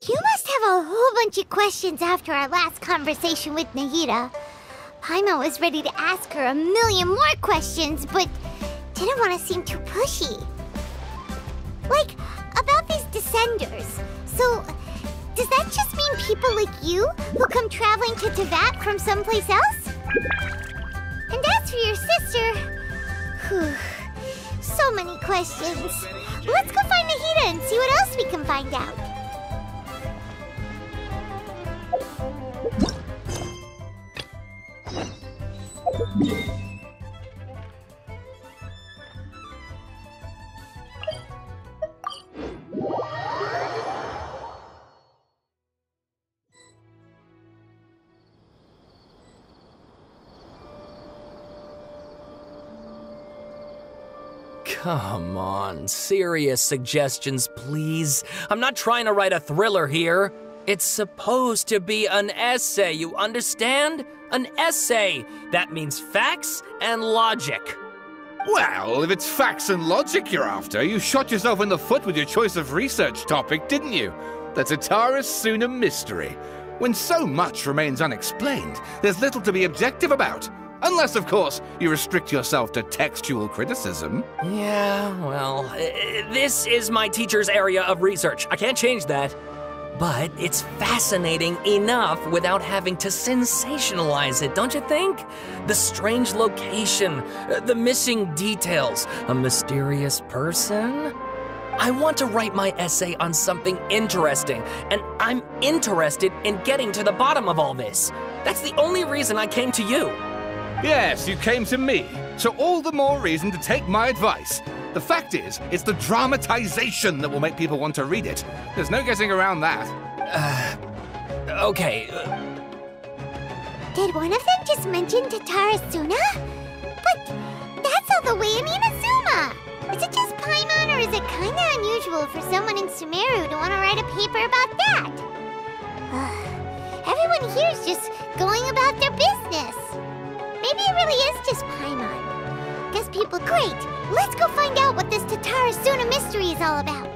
You must have a whole bunch of questions after our last conversation with Nahida. Paimon was ready to ask her a million more questions, but didn't want to seem too pushy. Like, about these Descenders. So, does that just mean people like you who come traveling to Teyvat from someplace else? And as for your sister... Whew, so many questions. Let's go find Nahida and see what else we can find out. Come on, serious suggestions, please. I'm not trying to write a thriller here. It's supposed to be an essay, you understand? An essay. That means facts and logic. Well, if it's facts and logic you're after, you shot yourself in the foot with your choice of research topic, didn't you? The Tatara Suna mystery. When so much remains unexplained, there's little to be objective about. Unless, of course, you restrict yourself to textual criticism. Yeah, well, this is my teacher's area of research. I can't change that. But it's fascinating enough without having to sensationalize it, don't you think? The strange location, the missing details, a mysterious person. I want to write my essay on something interesting, and I'm interested in getting to the bottom of all this. That's the only reason I came to you. Yes, you came to me, so all the more reason to take my advice. The fact is, it's the dramatization that will make people want to read it. There's no getting around that. Okay. Did one of them just mention Tatara Suna? But that's all the way in Inazuma! Is it just Paimon, or is it kinda unusual for someone in Sumeru to want to write a paper about that? Everyone here's just going about their business. Maybe it really is just Paimon. Guess people... Great! Let's go find out what this Tatara Suna mystery is all about.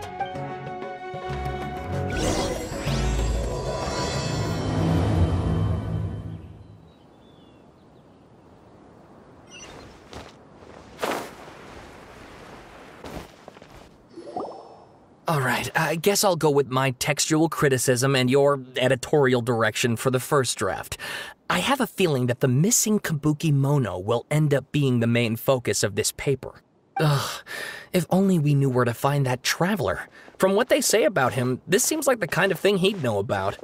All right, I guess I'll go with my textual criticism and your editorial direction for the first draft. I have a feeling that the missing Kabuki Mono will end up being the main focus of this paper. Ugh, if only we knew where to find that traveler. From what they say about him, this seems like the kind of thing he'd know about.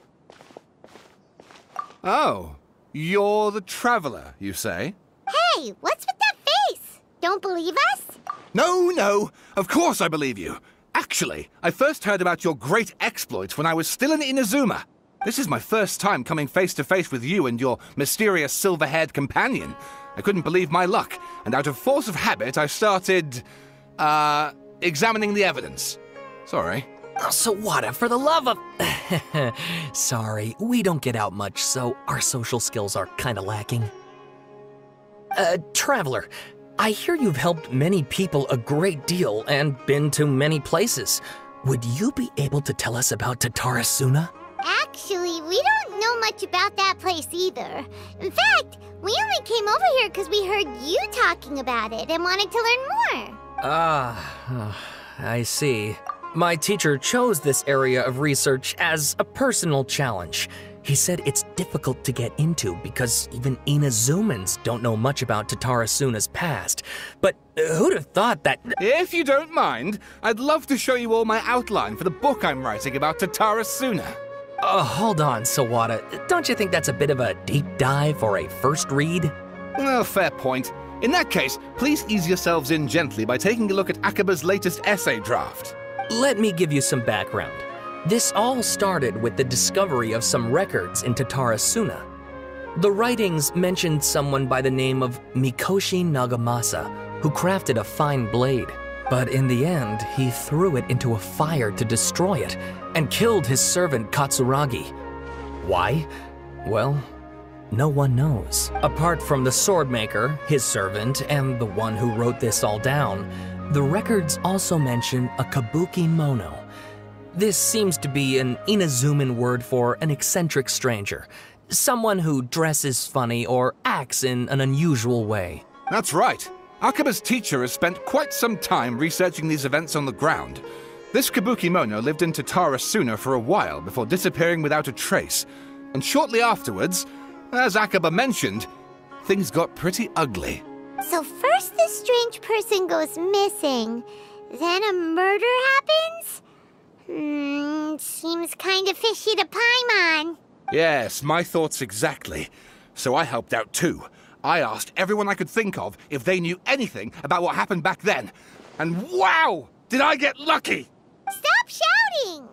Oh, you're the traveler, you say? Hey, what's with that face? Don't believe us? No, of course I believe you. Actually, I first heard about your great exploits when I was still in Inazuma. This is my first time coming face to face with you and your mysterious silver-haired companion. I couldn't believe my luck, and out of force of habit, I started, examining the evidence. Sorry. Oh, Sawada, for the love of... Sorry, we don't get out much, so our social skills are kinda lacking. Traveler, I hear you've helped many people a great deal and been to many places. Would you be able to tell us about Tatara Suna? Actually, we don't know much about that place either. In fact, we only came over here because we heard you talking about it and wanted to learn more. I see. My teacher chose this area of research as a personal challenge. He said it's difficult to get into because even Inazumans don't know much about Tatara Suna's past. But who'd have thought that... If you don't mind, I'd love to show you all my outline for the book I'm writing about Tatara Suna. Hold on, Sawada. Don't you think that's a bit of a deep dive or a first read? Well, fair point. In that case, please ease yourselves in gently by taking a look at Akaba's latest essay draft. Let me give you some background. This all started with the discovery of some records in Tatara Suna. The writings mentioned someone by the name of Mikoshi Nagamasa, who crafted a fine blade. But in the end, he threw it into a fire to destroy it, and killed his servant Katsuragi. Why? Well, no one knows. Apart from the swordmaker, his servant, and the one who wrote this all down, the records also mention a Kabuki Mono. This seems to be an Inazuman word for an eccentric stranger. Someone who dresses funny or acts in an unusual way. That's right. Akaba's teacher has spent quite some time researching these events on the ground. This Kabukimono lived in Tatarasuna for a while before disappearing without a trace. And shortly afterwards, as Akaba mentioned, things got pretty ugly. So first this strange person goes missing, then a murder happens? Seems kind of fishy to Paimon. Yes, my thoughts exactly. So I helped out too. I asked everyone I could think of if they knew anything about what happened back then. And wow! Did I get lucky! Stop shouting!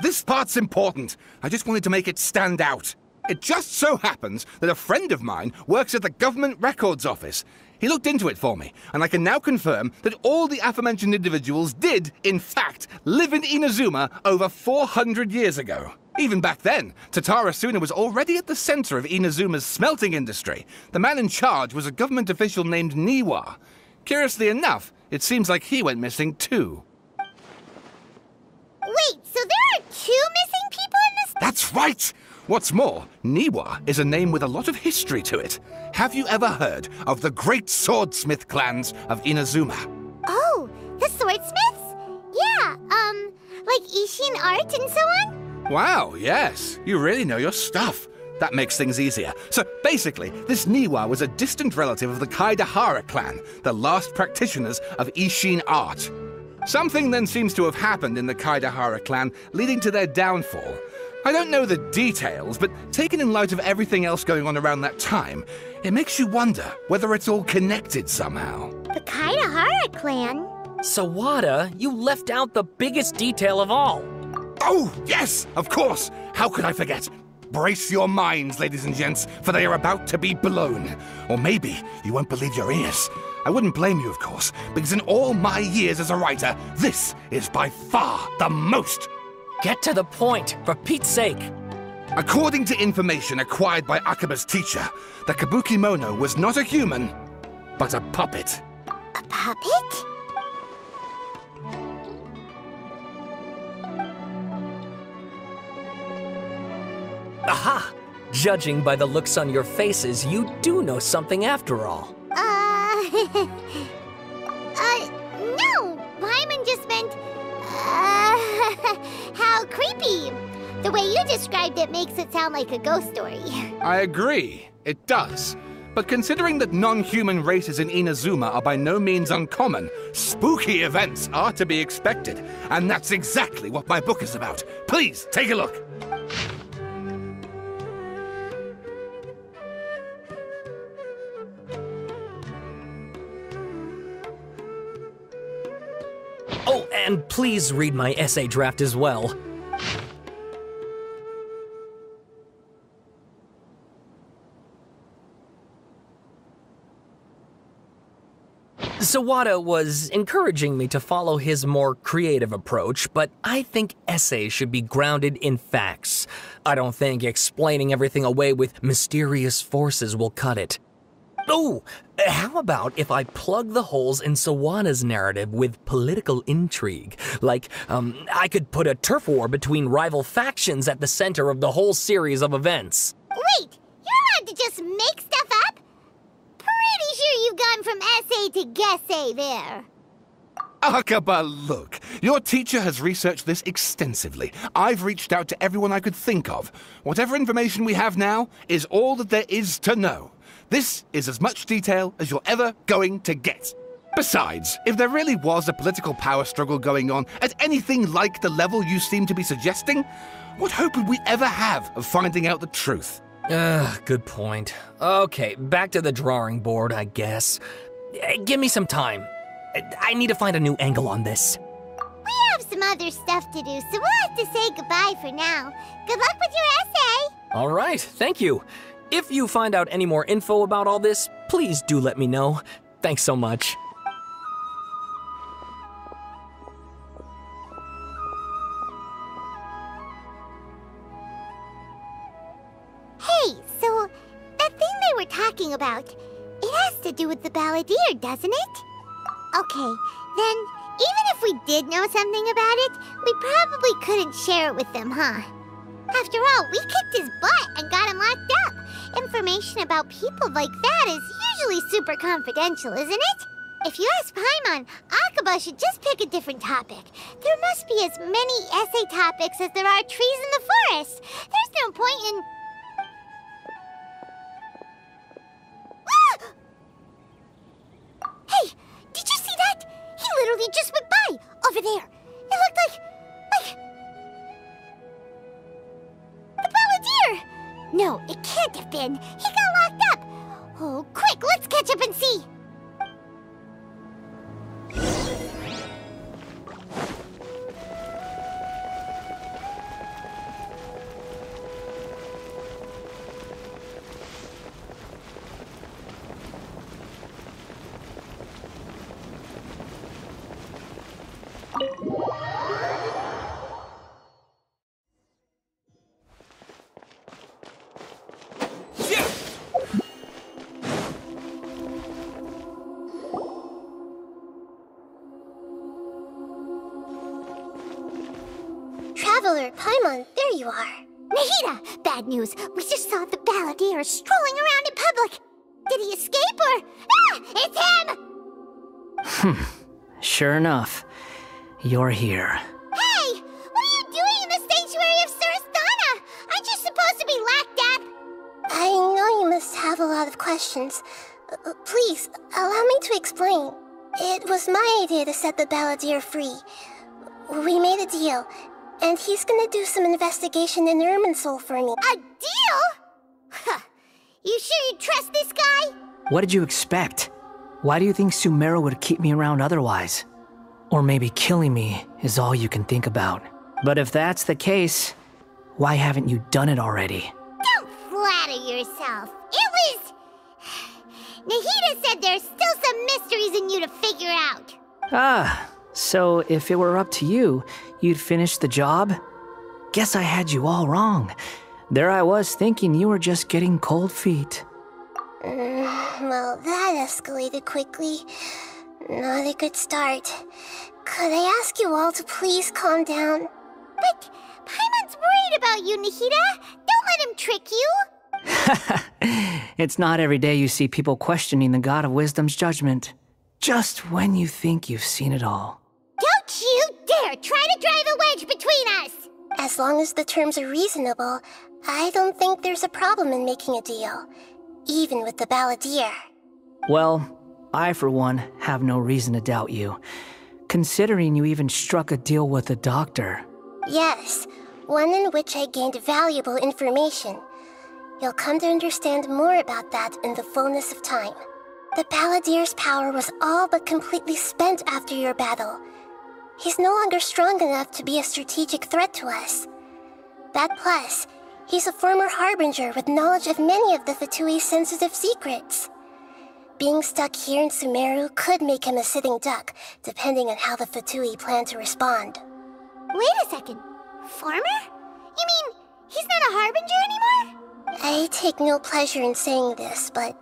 This part's important. I just wanted to make it stand out. It just so happens that a friend of mine works at the Government Records Office. He looked into it for me, and I can now confirm that all the aforementioned individuals did, in fact, live in Inazuma over 400 years ago. Even back then, Tatarasuna was already at the center of Inazuma's smelting industry. The man in charge was a government official named Niwa. Curiously enough, it seems like he went missing too. Wait, so there are 2 missing people in this? That's right! What's more, Niwa is a name with a lot of history to it. Have you ever heard of the great swordsmith clans of Inazuma? Oh, the swordsmiths? Yeah, like Ishin art and so on? Wow, yes. You really know your stuff. That makes things easier. So basically, this Niwa was a distant relative of the Kaidahara clan, the last practitioners of Ishin art. Something then seems to have happened in the Kaidahara clan, leading to their downfall. I don't know the details, but taken in light of everything else going on around that time, it makes you wonder whether it's all connected somehow. The Kaidahara clan? Sawada, you left out the biggest detail of all. Oh, yes, of course. How could I forget? Brace your minds, ladies and gents, for they are about to be blown. Or maybe you won't believe your ears. I wouldn't blame you, of course, because in all my years as a writer, this is by far the most. Get to the point, for Pete's sake. According to information acquired by Akaba's teacher, the Kabukimono was not a human, but a puppet. A puppet? Aha! Judging by the looks on your faces, you do know something after all. No! Paimon just meant, how creepy. The way you described it makes it sound like a ghost story. I agree, it does. But considering that non-human races in Inazuma are by no means uncommon, spooky events are to be expected. And that's exactly what my book is about. Please, take a look. Oh, and please read my essay draft as well. Sawada was encouraging me to follow his more creative approach, but I think essays should be grounded in facts. I don't think explaining everything away with mysterious forces will cut it. Oh, how about if I plug the holes in Sawada's narrative with political intrigue? Like, I could put a turf war between rival factions at the center of the whole series of events. Wait, you're allowed to just make stuff up? Pretty sure you've gone from essay to guessay there. Akaba, look. Your teacher has researched this extensively. I've reached out to everyone I could think of. Whatever information we have now is all that there is to know. This is as much detail as you're ever going to get. Besides, if there really was a political power struggle going on at anything like the level you seem to be suggesting, what hope would we ever have of finding out the truth? Good point. Okay, back to the drawing board, I guess. Give me some time. I need to find a new angle on this. We have some other stuff to do, so we'll have to say goodbye for now. Good luck with your essay! All right, thank you. If you find out any more info about all this, please do let me know. Thanks so much. Hey, so that thing they were talking about, it has to do with the balladeer, doesn't it? Okay, then Even if we did know something about it, we probably couldn't share it with them, huh? After all, we kicked his butt and got him locked up. Information about people like that is usually super confidential, isn't it? If you ask Paimon, Akaba should just pick a different topic. There must be as many essay topics as there are trees in the forest. There's no point in... Hey, did you see that? He literally just went by, over there. It looked like... the Balladeer! No, it can't have been. He got locked up. Oh, quick, let's catch up and see. Traveler, Paimon, there you are. Nahida! Bad news. We just saw the Balladeer strolling around in public. Did he escape or... Ah! It's him! Sure enough. You're here. Hey! What are you doing in the sanctuary of Surasthana? Aren't you supposed to be locked up? I know you must have a lot of questions. Please, allow me to explain. It was my idea to set the Balladeer free. We made a deal, and he's gonna do some investigation in Irminsul for me. A deal? Huh. You sure you trust this guy? What did you expect? Why do you think Sumeru would keep me around otherwise? Or maybe killing me is all you can think about. But if that's the case, why haven't you done it already? Don't flatter yourself. It was... Nahida said there's still some mysteries in you to figure out. Ah, so if it were up to you, you'd finish the job? Guess I had you all wrong. There I was thinking you were just getting cold feet. Well, that escalated quickly. Not a good start. Could I ask you all to please calm down? But Paimon's worried about you, Nahida. Don't let him trick you. It's not every day you see people questioning the God of Wisdom's judgment. Just when you think you've seen it all. Don't you dare try to drive a wedge between us! As long as the terms are reasonable, I don't think there's a problem in making a deal. Even with the Balladeer. Well, I for one have no reason to doubt you, considering you even struck a deal with the doctor. Yes, one in which I gained valuable information. You'll come to understand more about that in the fullness of time. The Balladeer's power was all but completely spent after your battle. He's no longer strong enough to be a strategic threat to us. That plus, he's a former Harbinger with knowledge of many of the Fatui's sensitive secrets. Being stuck here in Sumeru could make him a sitting duck, depending on how the Fatui plan to respond. Wait a second. Former? You mean he's not a Harbinger anymore? I take no pleasure in saying this, but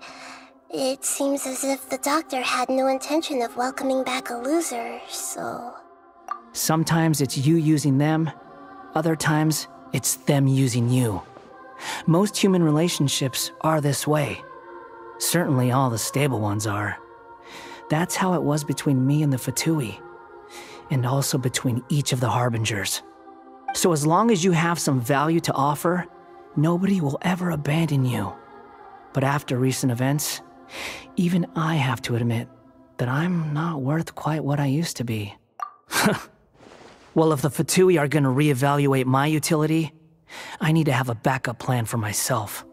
it seems as if the doctor had no intention of welcoming back a loser, so... Sometimes it's you using them, other times it's them using you. Most human relationships are this way. Certainly all the stable ones are. That's how it was between me and the Fatui, and also between each of the Harbingers. So as long as you have some value to offer, nobody will ever abandon you. But after recent events, even I have to admit that I'm not worth quite what I used to be. Well, if the Fatui are gonna reevaluate my utility, I need to have a backup plan for myself.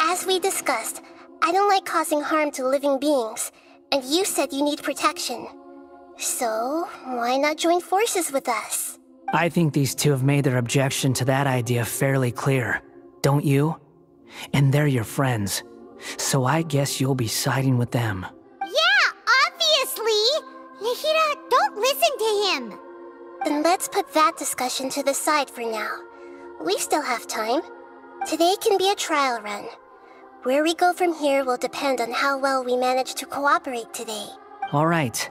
As we discussed, I don't like causing harm to living beings, and you said you need protection. So, why not join forces with us? I think these two have made their objection to that idea fairly clear, don't you? And they're your friends, so I guess you'll be siding with them. Yeah, obviously! Nahida, don't listen to him! Then let's put that discussion to the side for now. We still have time. Today can be a trial run. Where we go from here will depend on how well we manage to cooperate today. All right.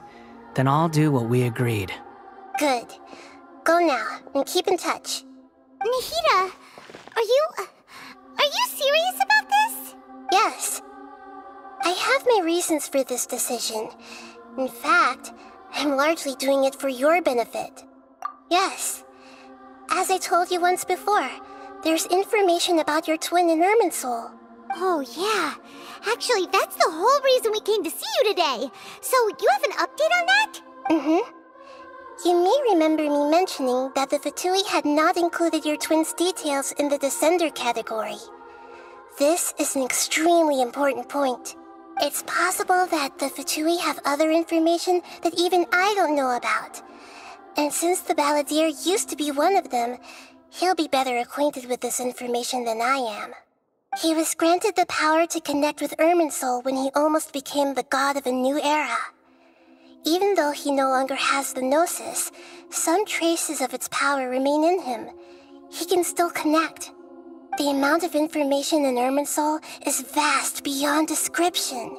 Then I'll do what we agreed. Good. Go now, and keep in touch. Nahida, are you serious about this? Yes. I have my reasons for this decision. In fact, I'm largely doing it for your benefit. Yes. As I told you once before, there's information about your twin in Irminsul. Oh, yeah. Actually, that's the whole reason we came to see you today. So, you have an update on that? Mm-hmm. You may remember me mentioning that the Fatui had not included your twin's details in the Descender category. This is an extremely important point. It's possible that the Fatui have other information that even I don't know about. And since the Balladeer used to be one of them, he'll be better acquainted with this information than I am. He was granted the power to connect with Irminsul when he almost became the god of a new era. Even though he no longer has the Gnosis, some traces of its power remain in him. He can still connect. The amount of information in Irminsul is vast beyond description.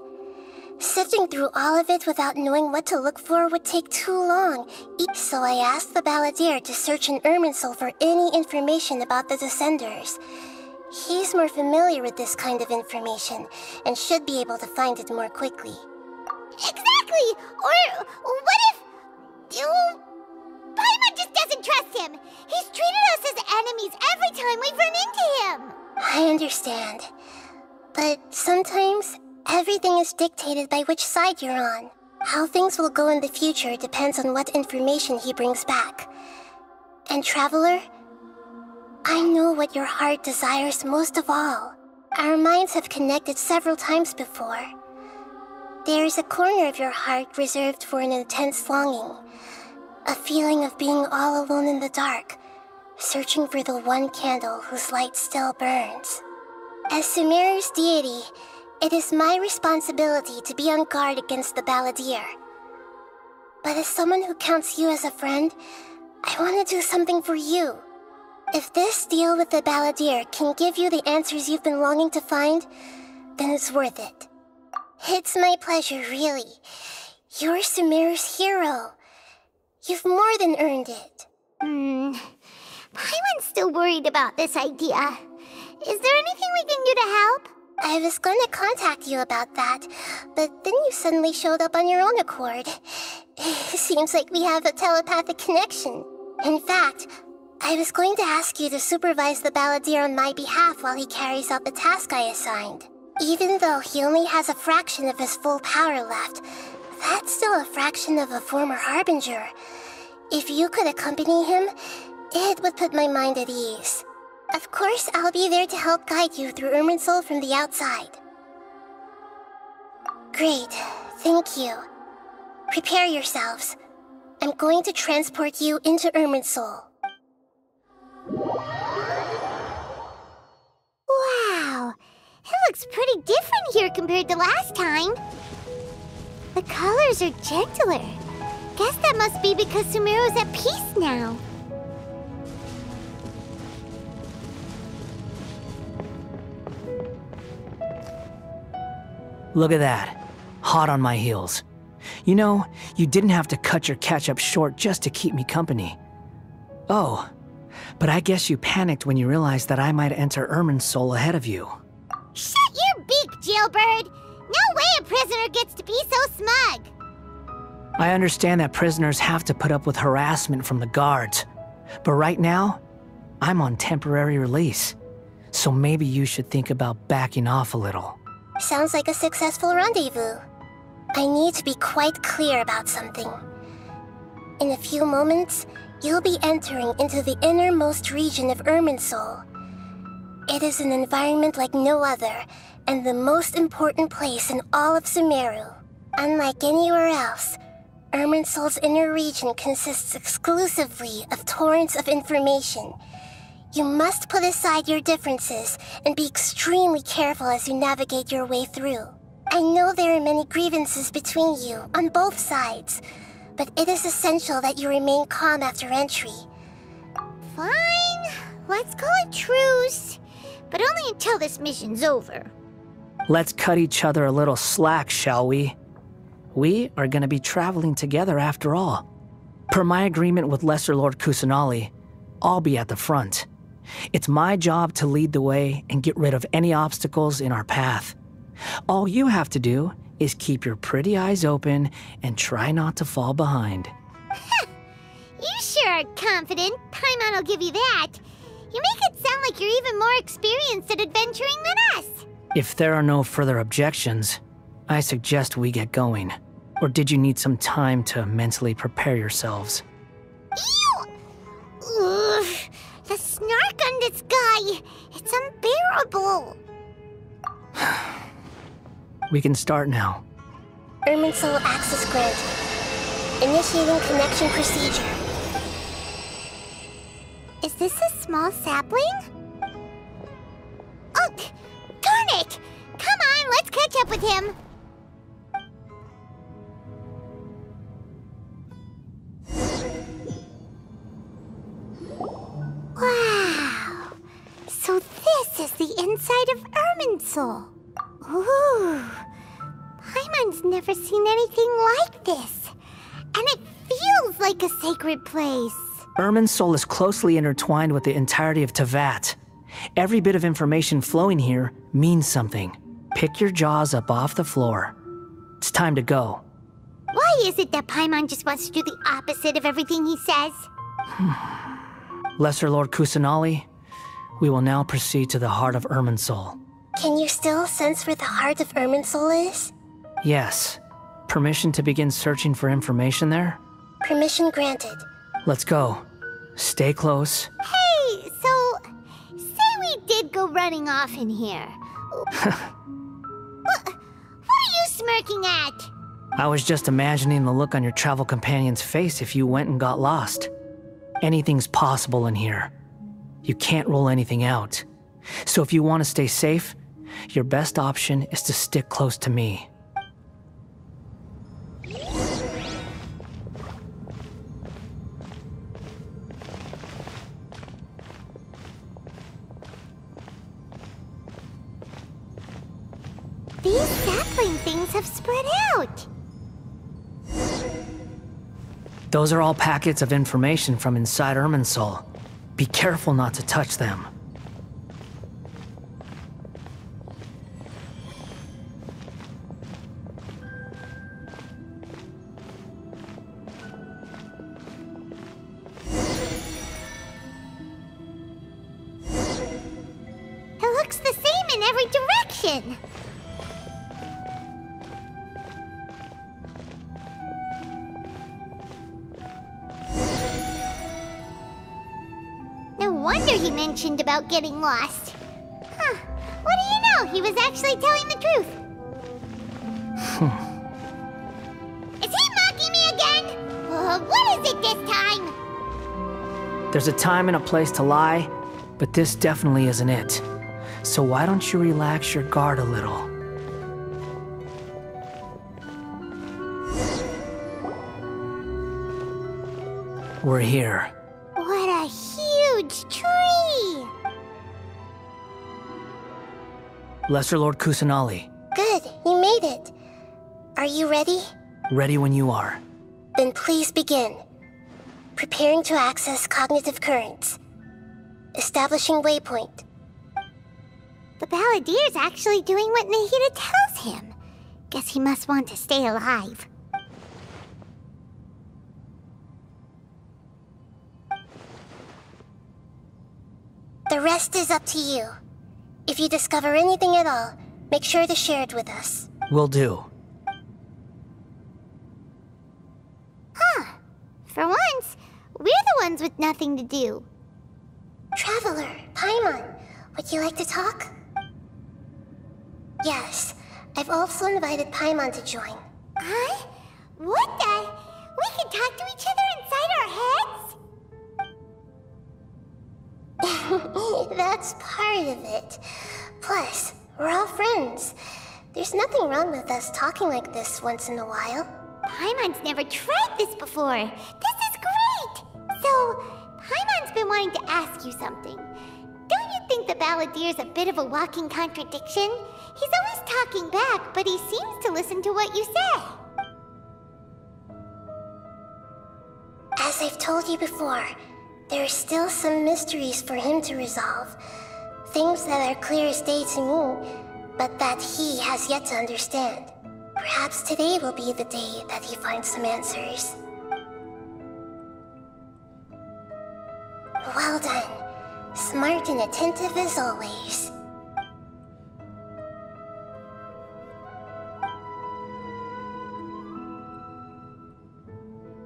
Sifting through all of it without knowing what to look for would take too long, so I asked the Balladeer to search in Irminsul for any information about the Descenders. He's more familiar with this kind of information, and should be able to find it more quickly. Exactly! Or what if... Paimon just doesn't trust him! He's treated us as enemies every time we've run into him! I understand. But sometimes, everything is dictated by which side you're on. How things will go in the future depends on what information he brings back. And Traveler, I know what your heart desires most of all. Our minds have connected several times before. There is a corner of your heart reserved for an intense longing. A feeling of being all alone in the dark, searching for the one candle whose light still burns. As Sumeru's deity, it is my responsibility to be on guard against the Balladeer. But as someone who counts you as a friend, I want to do something for you. If this deal with the Balladeer can give you the answers you've been longing to find, then it's worth it. It's my pleasure, really. You're Sumeru's hero. You've more than earned it. Paimon's still worried about this idea. Is there anything we can do to help? I was going to contact you about that, but then you suddenly showed up on your own accord. Seems like we have a telepathic connection. In fact, I was going to ask you to supervise the Balladeer on my behalf while he carries out the task I assigned. Even though he only has a fraction of his full power left, that's still a fraction of a former Harbinger. If you could accompany him, it would put my mind at ease. Of course, I'll be there to help guide you through Irminsul from the outside. Great, thank you. Prepare yourselves. I'm going to transport you into Irminsul. Wow, it looks pretty different here compared to last time. The colors are gentler. Guess that must be because Sumeru's at peace now. Look at that. Hot on my heels. You know, you didn't have to cut your catch-up short just to keep me company. Oh, but I guess you panicked when you realized that I might enter Irminsul ahead of you. Shut your beak, jailbird! No way a prisoner gets to be so smug! I understand that prisoners have to put up with harassment from the guards, but right now, I'm on temporary release, so maybe you should think about backing off a little. Sounds like a successful rendezvous. I need to be quite clear about something. In a few moments, you'll be entering into the innermost region of Irminsul. It is an environment like no other, and the most important place in all of Sumeru. Unlike anywhere else, Irminsul's inner region consists exclusively of torrents of information. You must put aside your differences and be extremely careful as you navigate your way through. I know there are many grievances between you on both sides, but it is essential that you remain calm after entry. Fine, let's call it truce, but only until this mission's over. Let's cut each other a little slack, shall we? We are going to be traveling together after all. Per my agreement with Lesser Lord Kusanali, I'll be at the front. It's my job to lead the way and get rid of any obstacles in our path. All you have to do is keep your pretty eyes open and try not to fall behind. You sure are confident. Paimon will give you that. You make it sound like you're even more experienced at adventuring than us. If there are no further objections, I suggest we get going. Or did you need some time to mentally prepare yourselves? Ew! Ugh, the snark on this guy, it's unbearable. We can start now. Irminsul access granted. Initiating connection procedure. Is this a small sapling? Oh, darn it! Come on, let's catch up with him. Wow! So this is the inside of Irminsul. Ooh! Paimon's never seen anything like this. And it feels like a sacred place. Irminsul is closely intertwined with the entirety of Teyvat. Every bit of information flowing here means something. Pick your jaws up off the floor. It's time to go. Why is it that Paimon just wants to do the opposite of everything he says? Lesser Lord Kusanali, we will now proceed to the heart of Irminsul. Can you still sense where the heart of Irminsul is? Yes. Permission to begin searching for information there? Permission granted. Let's go. Stay close. Hey, so, say we did go running off in here. What are you smirking at? I was just imagining the look on your travel companion's face if you went and got lost. Anything's possible in here. You can't rule anything out. So if you want to stay safe, your best option is to stick close to me. These sapling things have spread out. Those are all packets of information from inside Irminsul. Be careful not to touch them. It looks the same in every direction. No wonder he mentioned about getting lost. Huh. What do you know? He was actually telling the truth. Is he mocking me again? What is it this time? There's a time and a place to lie, but this definitely isn't it. So why don't you relax your guard a little? We're here. What a huge tree! Lesser Lord Kusanali, Good, you made it. Are you ready? ready when you are. Then please begin. Preparing to access cognitive currents. Establishing waypoint. The Balladeer's actually doing what Nahida tells him. Guess he must want to stay alive. The rest is up to you. If you discover anything at all, make sure to share it with us. Will do. Huh. For once, we're the ones with nothing to do. Traveler, Paimon, would you like to talk? Yes, I've also invited Paimon to join. Huh? What the? We can talk to each other inside our heads? That's part of it. Plus, we're all friends. There's nothing wrong with us talking like this once in a while. Paimon's never tried this before. This is great! So, Paimon's been wanting to ask you something. Don't you think the Balladeer's a bit of a walking contradiction? He's always talking back, but he seems to listen to what you say. As I've told you before, there are still some mysteries for him to resolve. Things that are clear as day to me, but that he has yet to understand. Perhaps today will be the day that he finds some answers. Well done. Smart and attentive as always.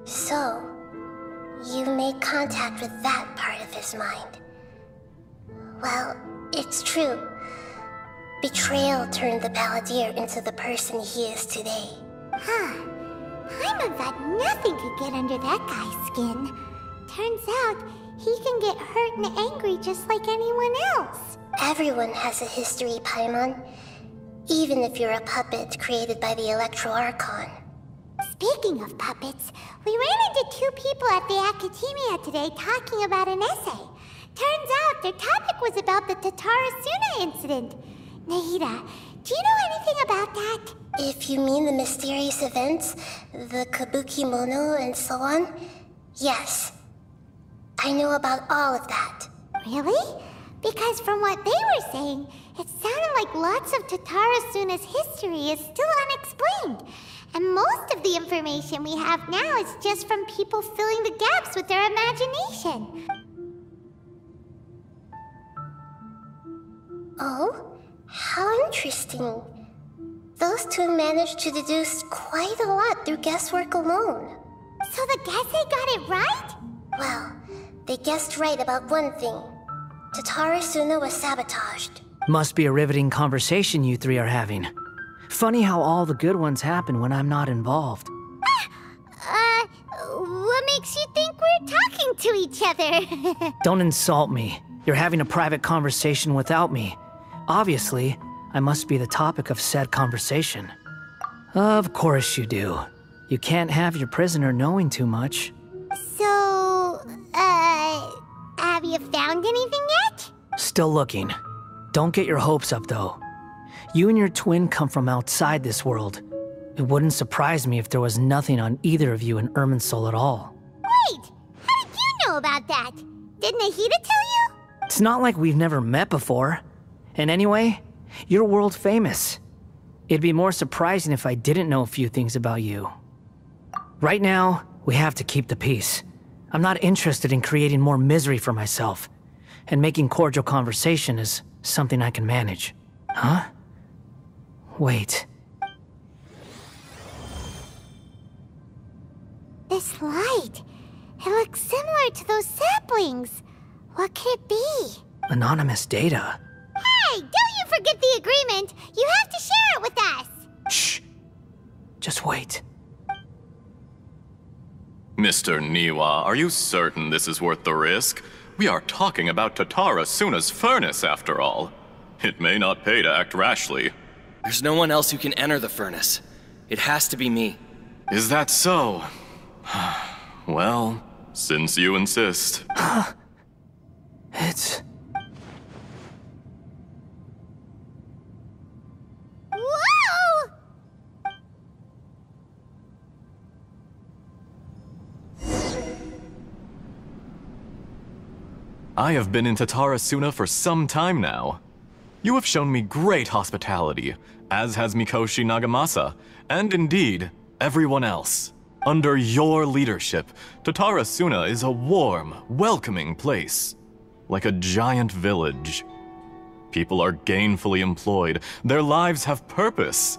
So, you made contact with that part of his mind. Well, it's true. Betrayal turned the Balladeer into the person he is today. Huh. Paimon thought nothing could get under that guy's skin. Turns out, he can get hurt and angry just like anyone else. Everyone has a history, Paimon. Even if you're a puppet created by the Electro Archon. Speaking of puppets, we ran into two people at the Academia today talking about an essay. Turns out their topic was about the Tatarasuna incident. Nahida, do you know anything about that? If you mean the mysterious events, the Kabuki Mono and so on, yes. I know about all of that. Really? Because from what they were saying, it sounded like lots of Tatarasuna's history is still unexplained. And most of the information we have now is just from people filling the gaps with their imagination. Oh? How interesting. Those two managed to deduce quite a lot through guesswork alone. So the Gase got it right? Well, they guessed right about one thing. Tatarasuna was sabotaged. Must be a riveting conversation you three are having. Funny how all the good ones happen when I'm not involved. What makes you think we're talking to each other? Don't insult me. You're having a private conversation without me. Obviously, I must be the topic of said conversation. Of course you do. You can't have your prisoner knowing too much. So, have you found anything yet? Still looking. Don't get your hopes up, though. You and your twin come from outside this world. It wouldn't surprise me if there was nothing on either of you in Irminsul at all. Wait! How did you know about that? Did Nahida tell you? It's not like we've never met before. And anyway, you're world famous. It'd be more surprising if I didn't know a few things about you. Right now, we have to keep the peace. I'm not interested in creating more misery for myself. And making cordial conversation is something I can manage. Huh? Wait. This light. It looks similar to those saplings. What could it be? Anonymous data. Hey, don't you forget the agreement! You have to share it with us! Shh. Just wait. Mr. Niwa, are you certain this is worth the risk? We are talking about Tatarasuna's furnace, after all. It may not pay to act rashly. There's no one else who can enter the furnace. It has to be me. Is that so? Well, since you insist. It's... Whoa! I have been in Tatarasuna for some time now. You have shown me great hospitality, as has Mikoshi Nagamasa, and indeed, everyone else. Under your leadership, Tatarasuna is a warm, welcoming place. Like a giant village. People are gainfully employed. Their lives have purpose.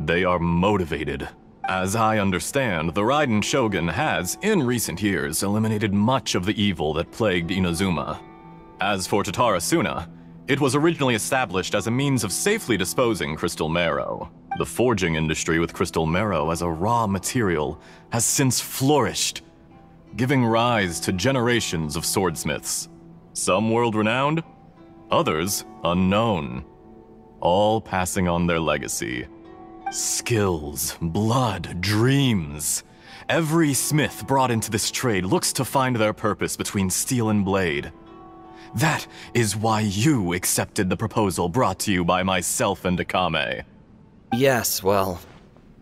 They are motivated. As I understand, the Raiden Shogun has, in recent years, eliminated much of the evil that plagued Inazuma. As for Tatarasuna, it was originally established as a means of safely disposing crystal marrow. The forging industry with crystal marrow as a raw material has since flourished, giving rise to generations of swordsmiths. Some world-renowned, others unknown, all passing on their legacy. Skills, blood, dreams. Every smith brought into this trade looks to find their purpose between steel and blade. That is why you accepted the proposal brought to you by myself and Akame. Yes, well,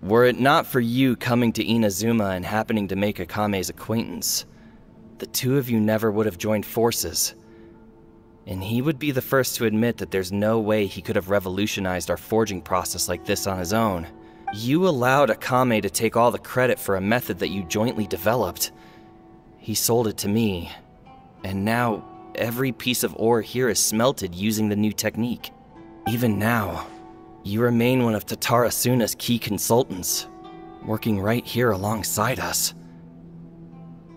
were it not for you coming to Inazuma and happening to make Akame's acquaintance, the two of you never would have joined forces. And he would be the first to admit that there's no way he could have revolutionized our forging process like this on his own. You allowed Akame to take all the credit for a method that you jointly developed. He sold it to me, and now every piece of ore here is smelted using the new technique. Even now, you remain one of Tatara Suna's key consultants, working right here alongside us.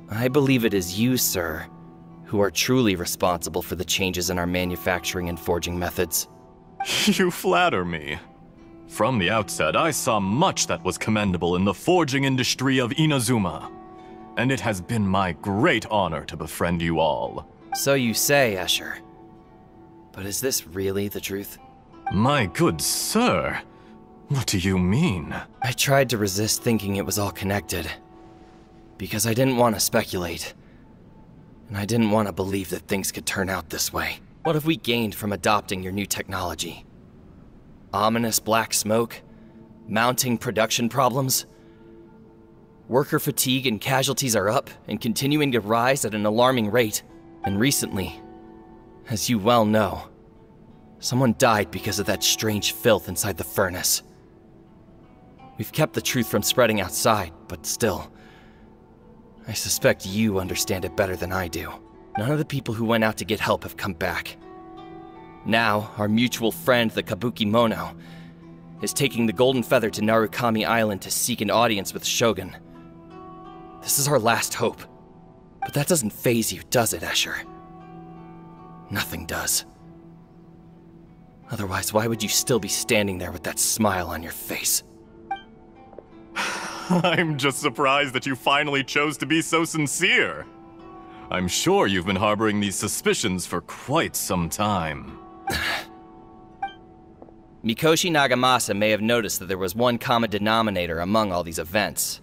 I believe it is you, sir, who are truly responsible for the changes in our manufacturing and forging methods. You flatter me. From the outset, I saw much that was commendable in the forging industry of Inazuma, and it has been my great honor to befriend you all. So you say, Escher. But is this really the truth? My good sir, what do you mean? I tried to resist thinking it was all connected, because I didn't want to speculate. And I didn't want to believe that things could turn out this way. What have we gained from adopting your new technology? Ominous black smoke? Mounting production problems? Worker fatigue and casualties are up and continuing to rise at an alarming rate. And recently, as you well know, someone died because of that strange filth inside the furnace. We've kept the truth from spreading outside, but still, I suspect you understand it better than I do. None of the people who went out to get help have come back. Now, our mutual friend, the Kabuki Mono, is taking the Golden Feather to Narukami Island to seek an audience with Shogun. This is our last hope. But that doesn't faze you, does it, Escher? Nothing does. Otherwise, why would you still be standing there with that smile on your face? I'm just surprised that you finally chose to be so sincere. I'm sure you've been harboring these suspicions for quite some time. Mikoshi Nagamasa may have noticed that there was one common denominator among all these events.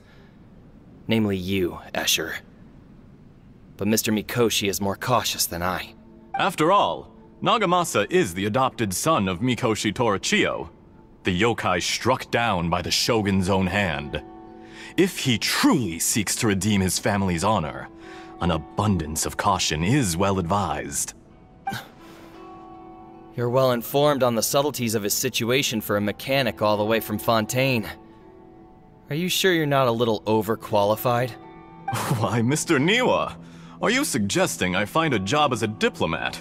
Namely you, Escher. But Mr. Mikoshi is more cautious than I. After all, Nagamasa is the adopted son of Mikoshi Torachiyo, the yokai struck down by the Shogun's own hand. If he truly seeks to redeem his family's honor, an abundance of caution is well advised. You're well informed on the subtleties of his situation for a mechanic all the way from Fontaine. Are you sure you're not a little overqualified? Why, Mr. Niwa, are you suggesting I find a job as a diplomat?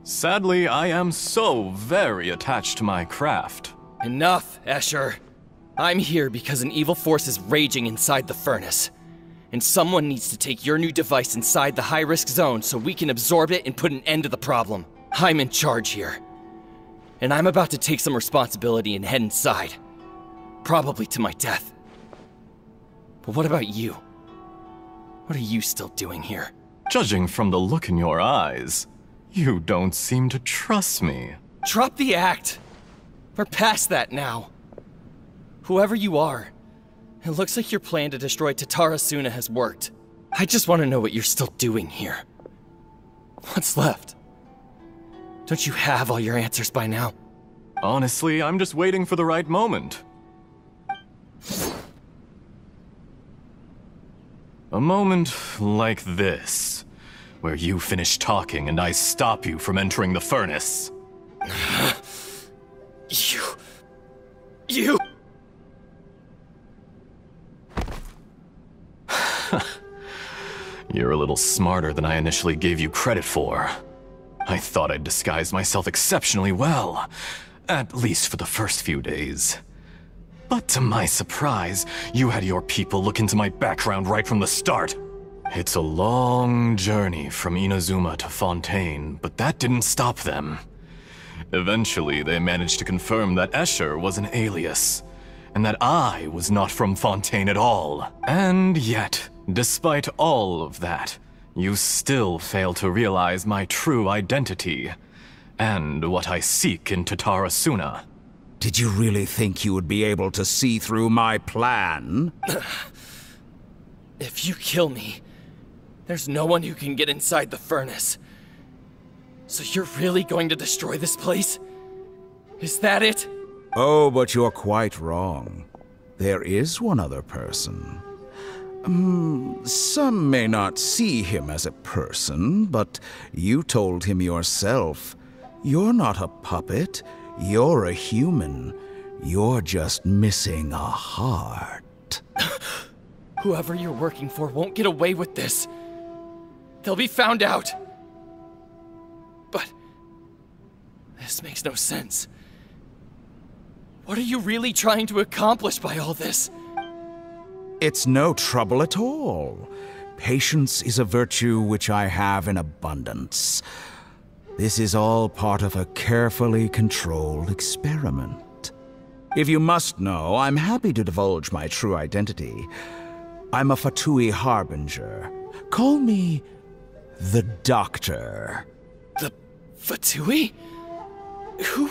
Sadly, I am so very attached to my craft. Enough, Escher. I'm here because an evil force is raging inside the furnace. And someone needs to take your new device inside the high-risk zone so we can absorb it and put an end to the problem. I'm in charge here. And I'm about to take some responsibility and head inside. Probably to my death. But what about you? What are you still doing here? Judging from the look in your eyes, you don't seem to trust me. Drop the act! We're past that now. Whoever you are, it looks like your plan to destroy Tatara Suna has worked. I just want to know what you're still doing here. What's left? Don't you have all your answers by now? Honestly, I'm just waiting for the right moment. A moment like this, where you finish talking and I stop you from entering the furnace. You... You're a little smarter than I initially gave you credit for. I thought I'd disguised myself exceptionally well, at least for the first few days. But to my surprise, you had your people look into my background right from the start. It's a long journey from Inazuma to Fontaine, but that didn't stop them. Eventually, they managed to confirm that Escher was an alias, and that I was not from Fontaine at all. And yet, despite all of that, you still fail to realize my true identity, and what I seek in Tatara Suna. Did you really think you would be able to see through my plan? If you kill me, there's no one who can get inside the furnace. So you're really going to destroy this place? Is that it? Oh, but you're quite wrong. There is one other person. Some may not see him as a person, but you told him yourself. You're not a puppet. You're a human. You're just missing a heart. Whoever you're working for won't get away with this. They'll be found out. But this makes no sense. What are you really trying to accomplish by all this? It's no trouble at all. Patience is a virtue which I have in abundance. This is all part of a carefully controlled experiment. If you must know, I'm happy to divulge my true identity. I'm a Fatui Harbinger. Call me the Doctor. The Fatui? Who?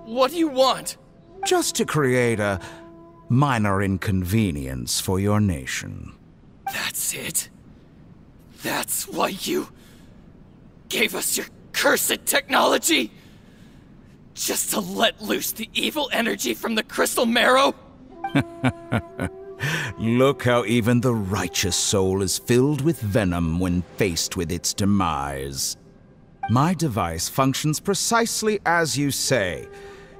What do you want? Just to create a minor inconvenience for your nation. That's it? That's why you gave us your cursed technology? Just to let loose the evil energy from the crystal marrow? Look how even the righteous soul is filled with venom when faced with its demise. My device functions precisely as you say.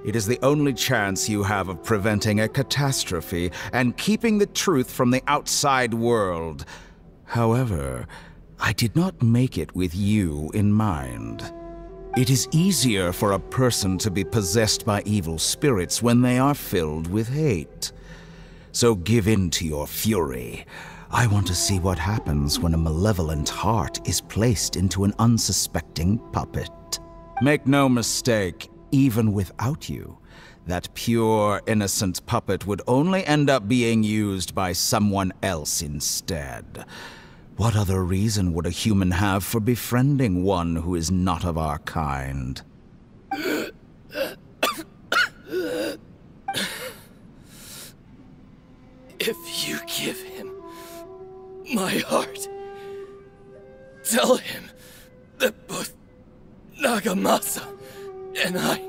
It is the only chance you have of preventing a catastrophe and keeping the truth from the outside world. However, I did not make it with you in mind. It is easier for a person to be possessed by evil spirits when they are filled with hate. So give in to your fury. I want to see what happens when a malevolent heart is placed into an unsuspecting puppet. Make no mistake, even without you, that pure, innocent puppet would only end up being used by someone else instead. What other reason would a human have for befriending one who is not of our kind? If you give him my heart, tell him that both Nagamasa and I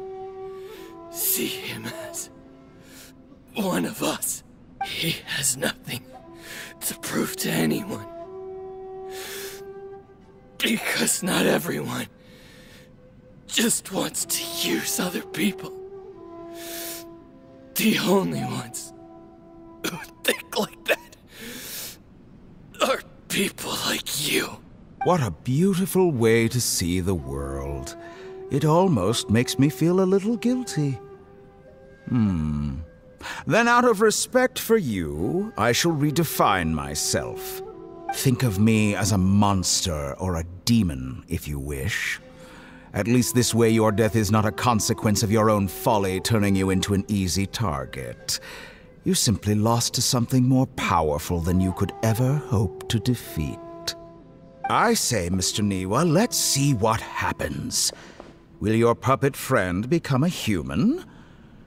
see him as one of us. He has nothing to prove to anyone. Because not everyone just wants to use other people. The only ones who think like that are people like you. What a beautiful way to see the world. It almost makes me feel a little guilty. Then out of respect for you, I shall redefine myself. Think of me as a monster or a demon, if you wish. At least this way your death is not a consequence of your own folly turning you into an easy target. You simply lost to something more powerful than you could ever hope to defeat. I say, Mr. Niwa, let's see what happens. Will your puppet friend become a human?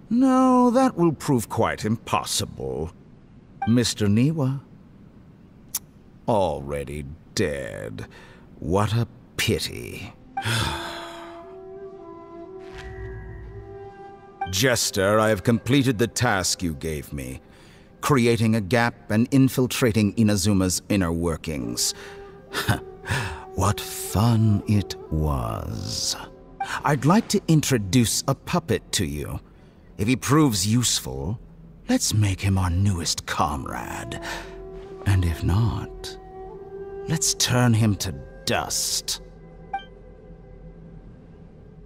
No, that will prove quite impossible. Mr. Niwa? Already dead. What a pity. Jester, I have completed the task you gave me, creating a gap and infiltrating Inazuma's inner workings. What fun it was. I'd like to introduce a puppet to you. If he proves useful, let's make him our newest comrade. And if not, let's turn him to dust.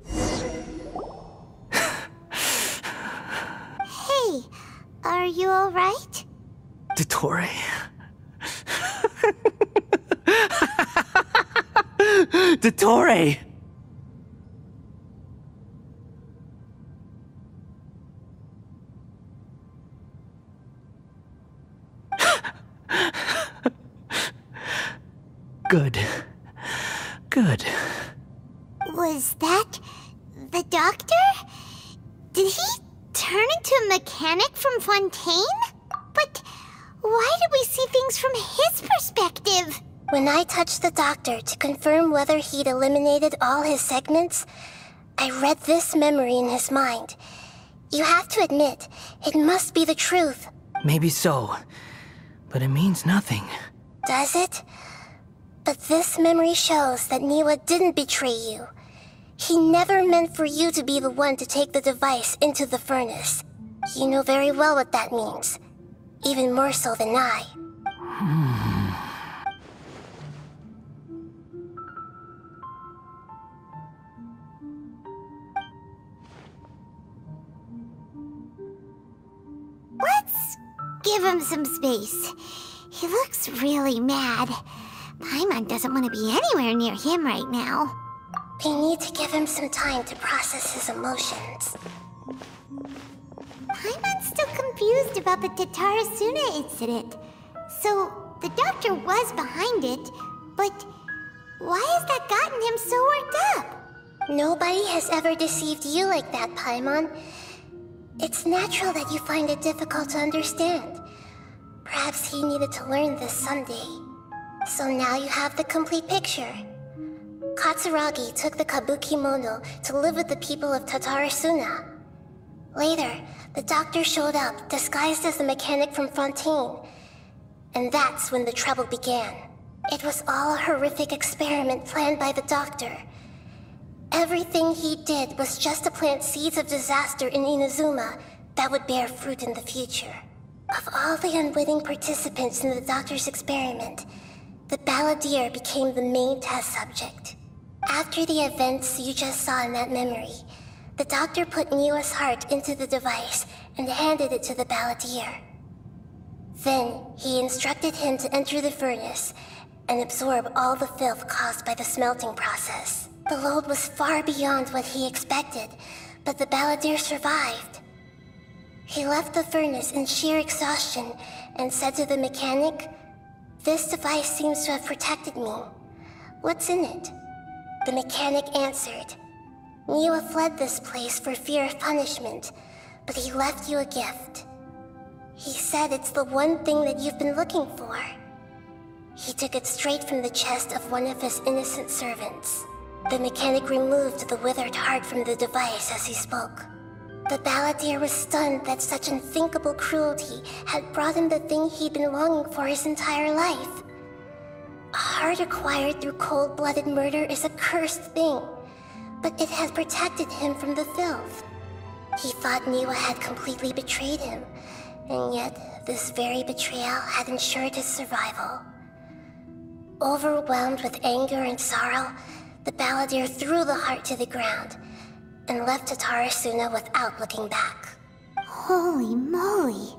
Hey, are you alright? Dottore. Dottore! Good. Good. Was that the doctor? Did he turn into a mechanic from Fontaine? But why did we see things from his perspective? When I touched the doctor to confirm whether he'd eliminated all his segments, I read this memory in his mind. You have to admit, it must be the truth. Maybe so. but it means nothing. Does it? But this memory shows that Niwa didn't betray you. He never meant for you to be the one to take the device into the furnace. You know very well what that means. Even more so than I. Let's give him some space. He looks really mad. Paimon doesn't want to be anywhere near him right now. We need to give him some time to process his emotions. Paimon's still confused about the Tatarasuna incident. So, the doctor was behind it, but why has that gotten him so worked up? Nobody has ever deceived you like that, Paimon. It's natural that you find it difficult to understand. Perhaps he needed to learn this someday. So now you have the complete picture. Katsuragi took the kabuki mono to live with the people of Tatarasuna. Later, the doctor showed up, disguised as the mechanic from Fontaine. And that's when the trouble began. It was all a horrific experiment planned by the doctor. Everything he did was just to plant seeds of disaster in Inazuma that would bear fruit in the future. Of all the unwitting participants in the doctor's experiment, the balladeer became the main test subject. After the events you just saw in that memory, the doctor put Niwa's heart into the device and handed it to the balladeer. Then, he instructed him to enter the furnace and absorb all the filth caused by the smelting process. The load was far beyond what he expected, but the balladeer survived. He left the furnace in sheer exhaustion and said to the mechanic, "This device seems to have protected me. What's in it?" The mechanic answered, "Niwa fled this place for fear of punishment, but he left you a gift. He said it's the one thing that you've been looking for." He took it straight from the chest of one of his innocent servants. The mechanic removed the withered heart from the device as he spoke. The balladeer was stunned that such unthinkable cruelty had brought him the thing he'd been longing for his entire life. A heart acquired through cold-blooded murder is a cursed thing, but it had protected him from the filth. He thought Niwa had completely betrayed him, and yet this very betrayal had ensured his survival. Overwhelmed with anger and sorrow, the balladeer threw the heart to the ground and left Tatarasuna without looking back. Holy moly!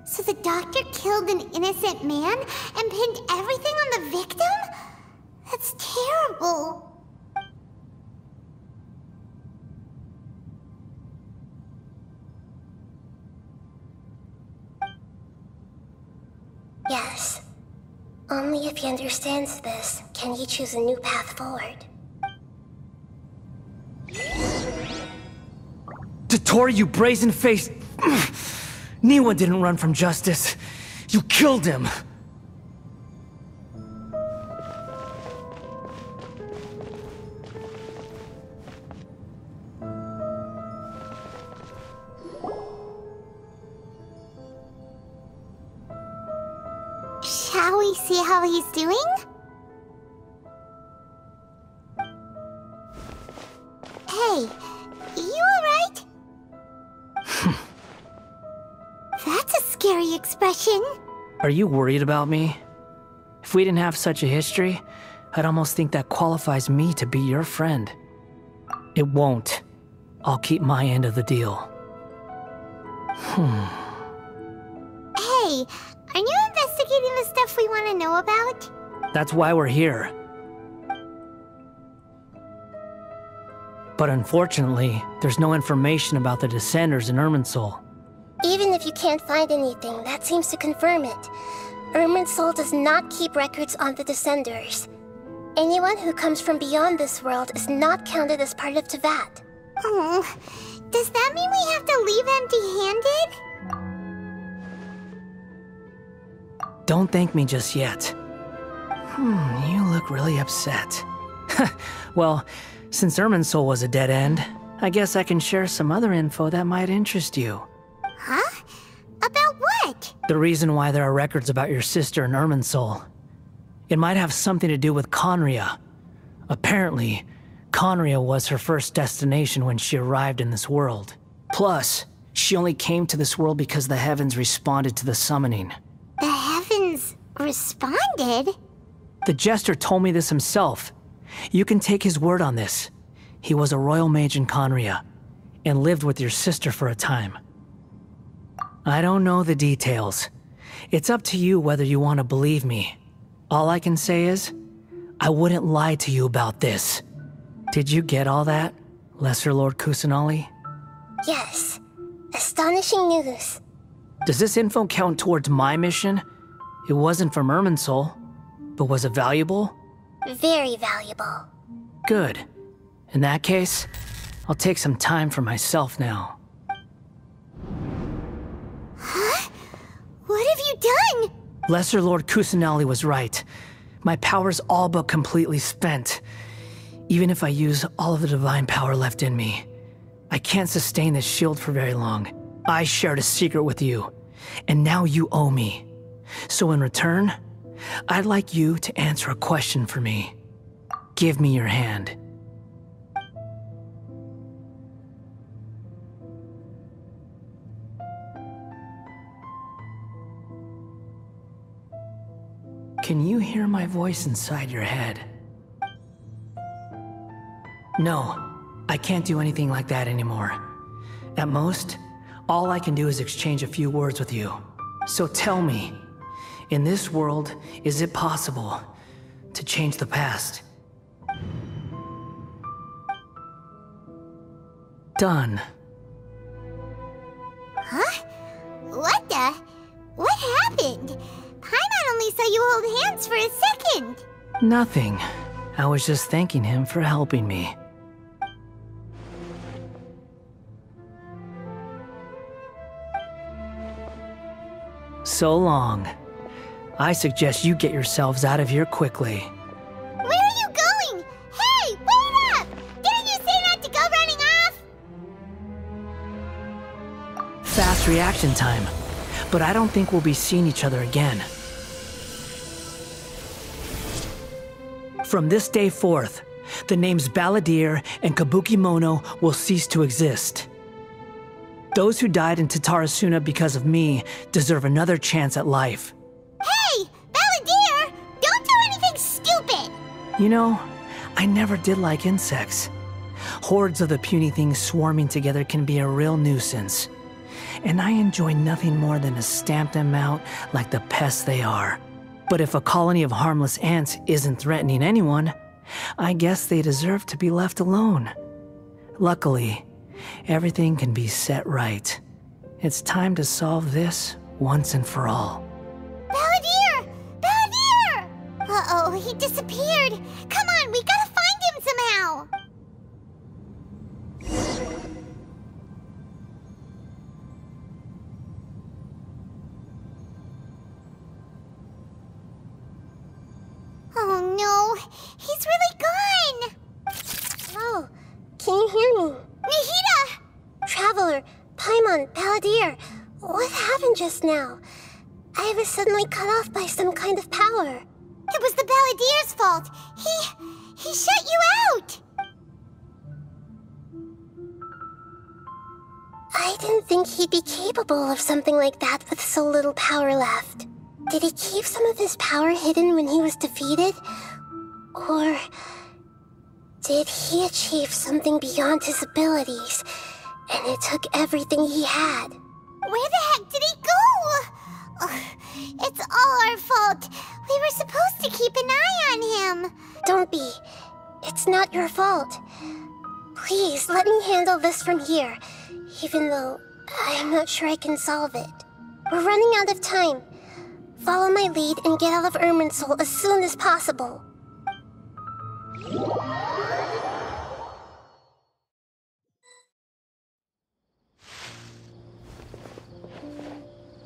So the doctor killed an innocent man and pinned everything on the victim? That's terrible! Yes. Only if he understands this can he choose a new path forward. Dottore, you brazen-faced... Niwa didn't run from justice. You killed him. Shall we see how he's doing? Hey, you alright? That's a scary expression. Are you worried about me? If we didn't have such a history, I'd almost think that qualifies me to be your friend. It won't. I'll keep my end of the deal. Hey, are you investigating the stuff we want to know about? That's why we're here. But unfortunately, there's no information about the Descenders in Irminsul. Even if you can't find anything, that seems to confirm it. Irminsul does not keep records on the Descenders. Anyone who comes from beyond this world is not counted as part of Tevat. Oh, does that mean we have to leave empty-handed? Don't thank me just yet. You look really upset. Well, since Irminsul was a dead end, I guess I can share some other info that might interest you. Huh? About what? The reason why there are records about your sister in Irminsul. It might have something to do with Conria. Apparently, Conria was her first destination when she arrived in this world. Plus, she only came to this world because the heavens responded to the summoning. The heavens responded? The Jester told me this himself. You can take his word on this. He was a royal mage in Conria, and lived with your sister for a time. I don't know the details. It's up to you whether you want to believe me. All I can say is, I wouldn't lie to you about this. Did you get all that, Lesser Lord Kusanali? Yes. Astonishing news. Does this info count towards my mission? It wasn't from Irminsul, but was it valuable? Very valuable. Good. In that case, I'll take some time for myself now. Huh? What have you done? Lesser Lord Kusanali was right. My power's all but completely spent. Even if I use all of the divine power left in me, I can't sustain this shield for very long. I shared a secret with you, and now you owe me. So in return, I'd like you to answer a question for me. Give me your hand. Can you hear my voice inside your head? No, I can't do anything like that anymore. At most, all I can do is exchange a few words with you. So tell me, in this world, is it possible to change the past? Done. Huh? What the? What happened? Paimon only saw you hold hands for a second. Nothing. I was just thanking him for helping me. So long. I suggest you get yourselves out of here quickly. Where are you going? Hey, wait up! Didn't you say not to go running off? Fast reaction time. But I don't think we'll be seeing each other again. From this day forth, the names Balladeer and Kabukimono will cease to exist. Those who died in Tatarasuna because of me deserve another chance at life. Hey, Balladeer! Don't do anything stupid! You know, I never did like insects. Hordes of the puny things swarming together can be a real nuisance. And I enjoy nothing more than to stamp them out like the pests they are. But if a colony of harmless ants isn't threatening anyone, I guess they deserve to be left alone. Luckily, everything can be set right. It's time to solve this once and for all. Balladeer! Balladeer! Uh-oh, he disappeared. Come on, we gotta find him somehow. Oh no, he's really gone! Oh, can you hear me? Nahida! Traveler, Paimon, Balladeer, what happened just now? I was suddenly cut off by some kind of power. It was the Balladeer's fault. He shut you out! I didn't think he'd be capable of something like that with so little power left. Did he keep some of his power hidden when he was defeated? Or did he achieve something beyond his abilities, and it took everything he had? Where the heck did he go? Ugh, it's all our fault. We were supposed to keep an eye on him. Don't be. It's not your fault. Please, let me handle this from here, even though I'm not sure I can solve it. We're running out of time. Follow my lead and get out of Irminsul as soon as possible.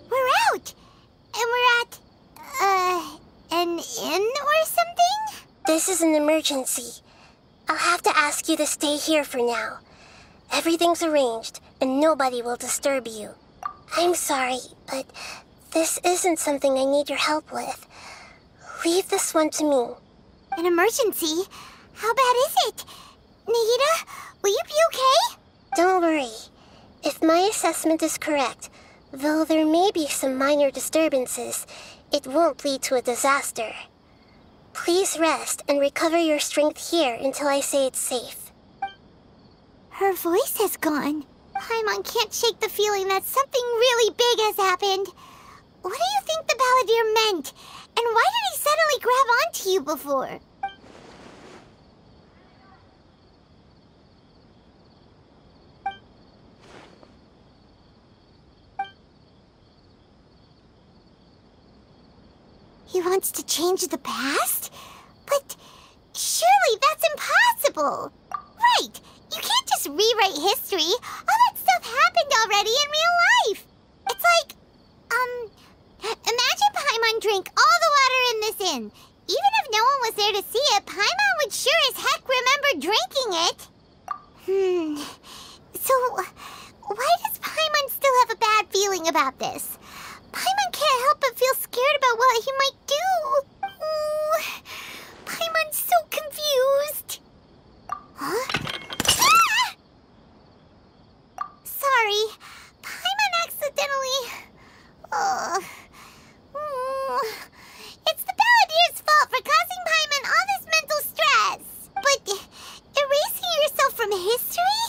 We're out! And we're at, an inn or something? This is an emergency. I'll have to ask you to stay here for now. Everything's arranged, and nobody will disturb you. I'm sorry, but This isn't something I need your help with. Leave this one to me. An emergency? How bad is it? Nahida, will you be okay? Don't worry. If my assessment is correct, though there may be some minor disturbances, it won't lead to a disaster. Please rest and recover your strength here until I say it's safe. Her voice has gone. Paimon can't shake the feeling that something really big has happened. What do you think the Balladeer meant? And why did he suddenly grab onto you before? He wants to change the past? But surely that's impossible! Right! You can't just rewrite history! All that stuff happened already in real life! It's like, imagine Paimon drank all the water in this inn. Even if no one was there to see it, Paimon would sure as heck remember drinking it. So, why does Paimon still have a bad feeling about this? Paimon can't help but feel scared about what he might do. Ooh, Paimon's so confused. Huh? Ah! Sorry, Paimon accidentally... It's the Balladeer's fault for causing Paimon all this mental stress. But erasing yourself from history?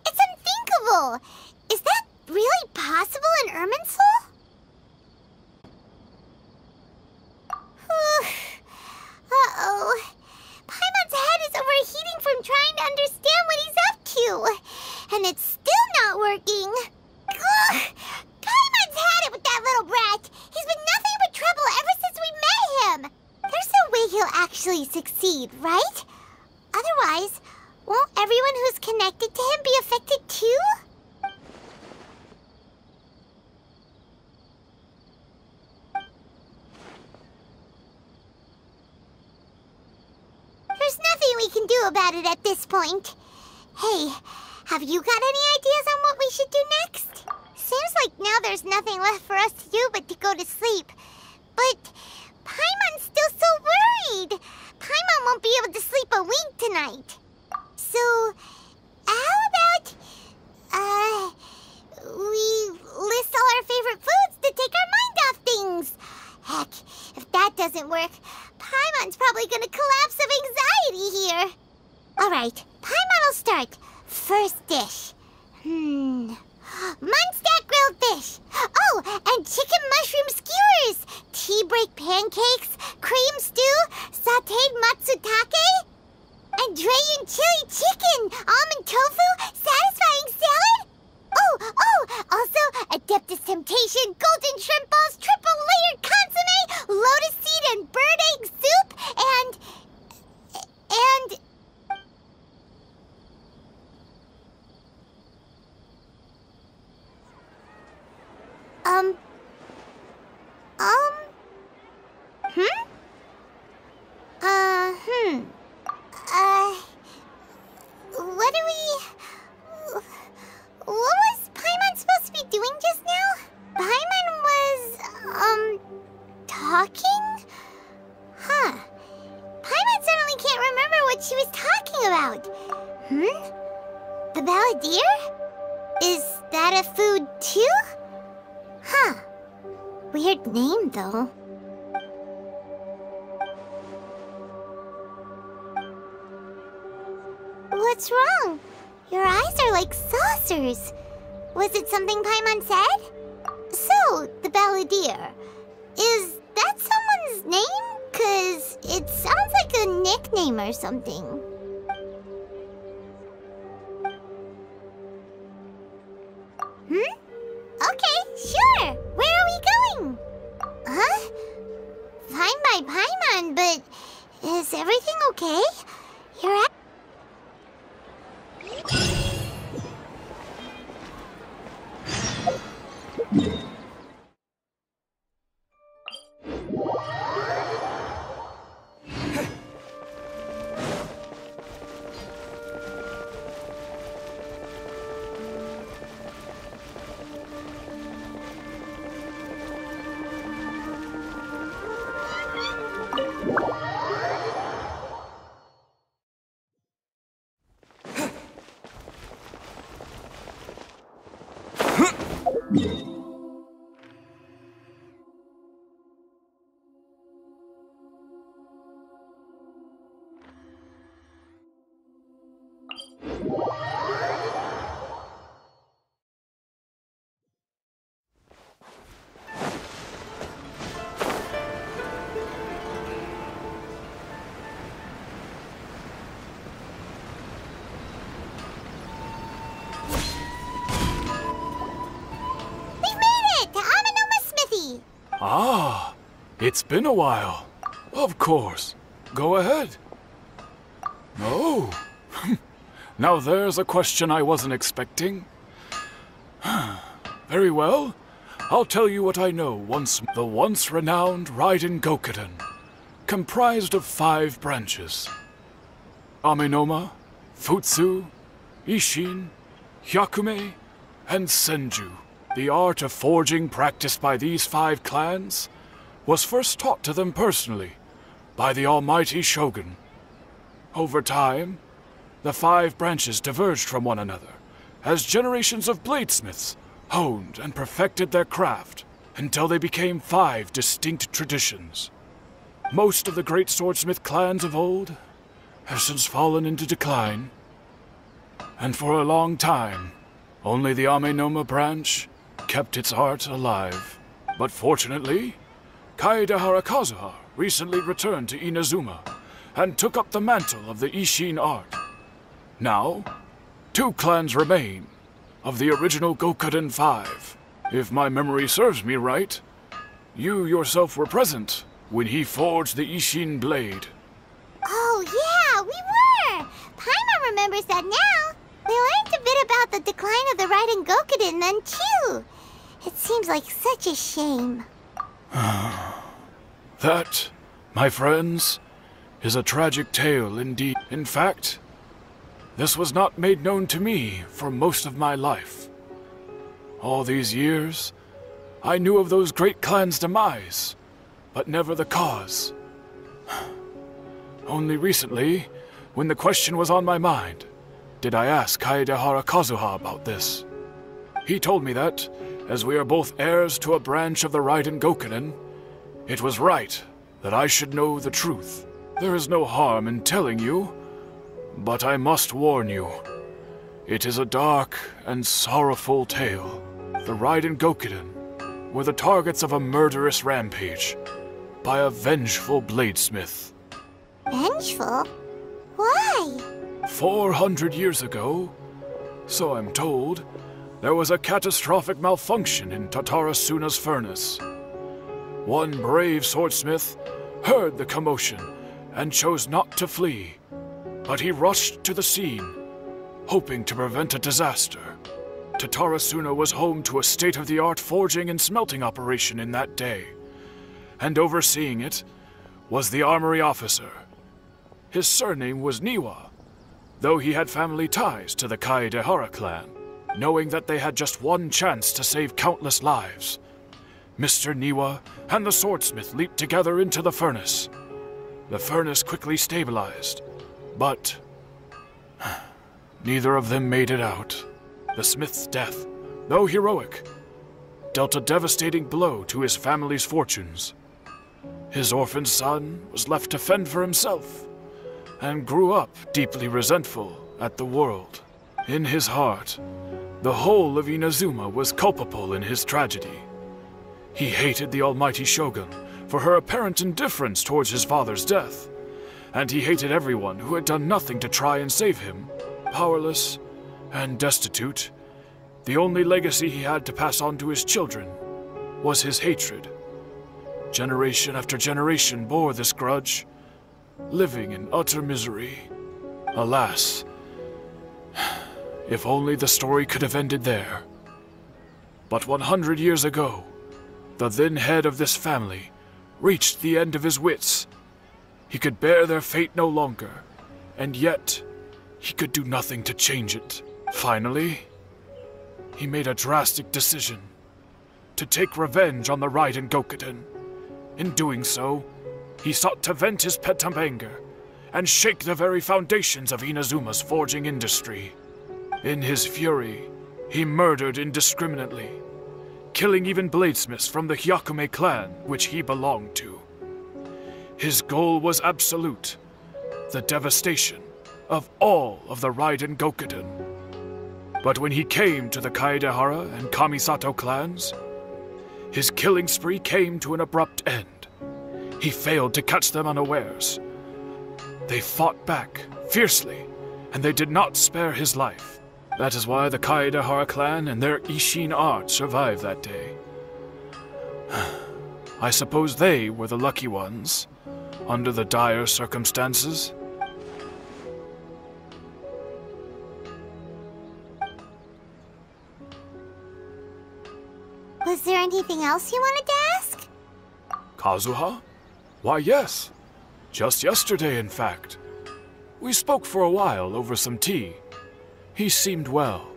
It's unthinkable. Is that really possible in Irminsul? Uh-oh. Paimon's head is overheating from trying to understand what he's up to. And it's still not working. Ugh. Paimon's had it with that little brat. He's been nothing but trouble ever since we met him. There's no way he'll actually succeed, right? Otherwise, won't everyone who's connected to him be affected too? There's nothing we can do about it at this point. Hey, have you got any ideas on what we should do next? Seems like now there's nothing left for us to do but to go to sleep. But Paimon's still so worried. Paimon won't be able to sleep a wink tonight. So, how about, we list all our favorite foods to take our mind off things? Heck, if that doesn't work, Paimon's probably gonna collapse of anxiety here. Alright, Paimon will start. First dish. Munstack grilled fish. Oh, and chicken mushroom skewers. Tea break pancakes, cream stew, sauteed matsutake, and Dragon chili chicken, almond tofu, satisfying salad. Oh, also Adeptus Temptation, golden shrimp balls, triple layered consomme, lotus seed and bird egg soup, and... What was Paimon supposed to be doing just now? Paimon was, talking? Huh. Paimon suddenly can't remember what she was talking about. The Balladeer? Is that a food too? Huh. Weird name, though. What's wrong? Your eyes are like saucers. Was it something Paimon said? So, the Balladeer. Is that someone's name? 'Cause it sounds like a nickname or something. Okay, sure. Where are we going? Huh? Fine by Paimon, but is everything okay? You're at... Ah, it's been a while. Of course. Go ahead. Oh. Now there's a question I wasn't expecting. Very well. I'll tell you what I know. The once renowned Raiden Gokuden, comprised of 5 branches. Amenoma, Futsu, Ishin, Hyakume, and Senju. The art of forging practiced by these 5 clans was first taught to them personally by the almighty Shogun. Over time, the 5 branches diverged from one another as generations of bladesmiths honed and perfected their craft until they became 5 distinct traditions. Most of the great swordsmith clans of old have since fallen into decline, and for a long time, only the Amenoma branch kept its art alive. But fortunately, Kaedehara Kazuha recently returned to Inazuma and took up the mantle of the Ishin art. Now, 2 clans remain of the original Gokuden 5. If my memory serves me right, you yourself were present when he forged the Ishin blade. Oh yeah, we were! Paimon remembers that now. We learned a bit about the decline of the Raiden Gokuden then too. It seems like such a shame. That, my friends, is a tragic tale indeed. In fact, this was not made known to me for most of my life. All these years, I knew of those great clans' demise, but never the cause. Only recently, when the question was on my mind, did I ask Kaedehara Kazuha about this. He told me that, as we are both heirs to a branch of the Raiden Gokuden, it was right that I should know the truth. There is no harm in telling you, but I must warn you. It is a dark and sorrowful tale. The Raiden Gokuden were the targets of a murderous rampage by a vengeful bladesmith. Vengeful? Why? 400 years ago, so I'm told, there was a catastrophic malfunction in Tatarasuna's furnace. One brave swordsmith heard the commotion and chose not to flee, but he rushed to the scene, hoping to prevent a disaster. Tatarasuna was home to a state-of-the-art forging and smelting operation in that day, and overseeing it was the armory officer. His surname was Niwa, though he had family ties to the Kaedehara clan. Knowing that they had just one chance to save countless lives, Mr. Niwa and the swordsmith leaped together into the furnace. The furnace quickly stabilized, but neither of them made it out. The smith's death, though heroic, dealt a devastating blow to his family's fortunes. His orphaned son was left to fend for himself, and grew up deeply resentful at the world. In his heart, the whole of Inazuma was culpable in his tragedy. He hated the almighty Shogun for her apparent indifference towards his father's death, and he hated everyone who had done nothing to try and save him. Powerless and destitute, the only legacy he had to pass on to his children was his hatred. Generation after generation bore this grudge, living in utter misery. Alas, if only the story could have ended there. But 100 years ago, the then head of this family reached the end of his wits. He could bear their fate no longer, and yet he could do nothing to change it. Finally, he made a drastic decision to take revenge on the Raiden Gokuden. In doing so, he sought to vent his pent anger and shake the very foundations of Inazuma's forging industry. In his fury, he murdered indiscriminately, killing even bladesmiths from the Hyakume clan which he belonged to. His goal was absolute, the devastation of all of the Raiden Gokuden. But when he came to the Kaedehara and Kamisato clans, his killing spree came to an abrupt end. He failed to catch them unawares. They fought back fiercely, and they did not spare his life. That is why the Kaedehara clan and their Ishin art survived that day. I suppose they were the lucky ones, under the dire circumstances. Was there anything else you wanted to ask? Kazuha? Why, yes. Just yesterday, in fact. We spoke for a while over some tea. He seemed well.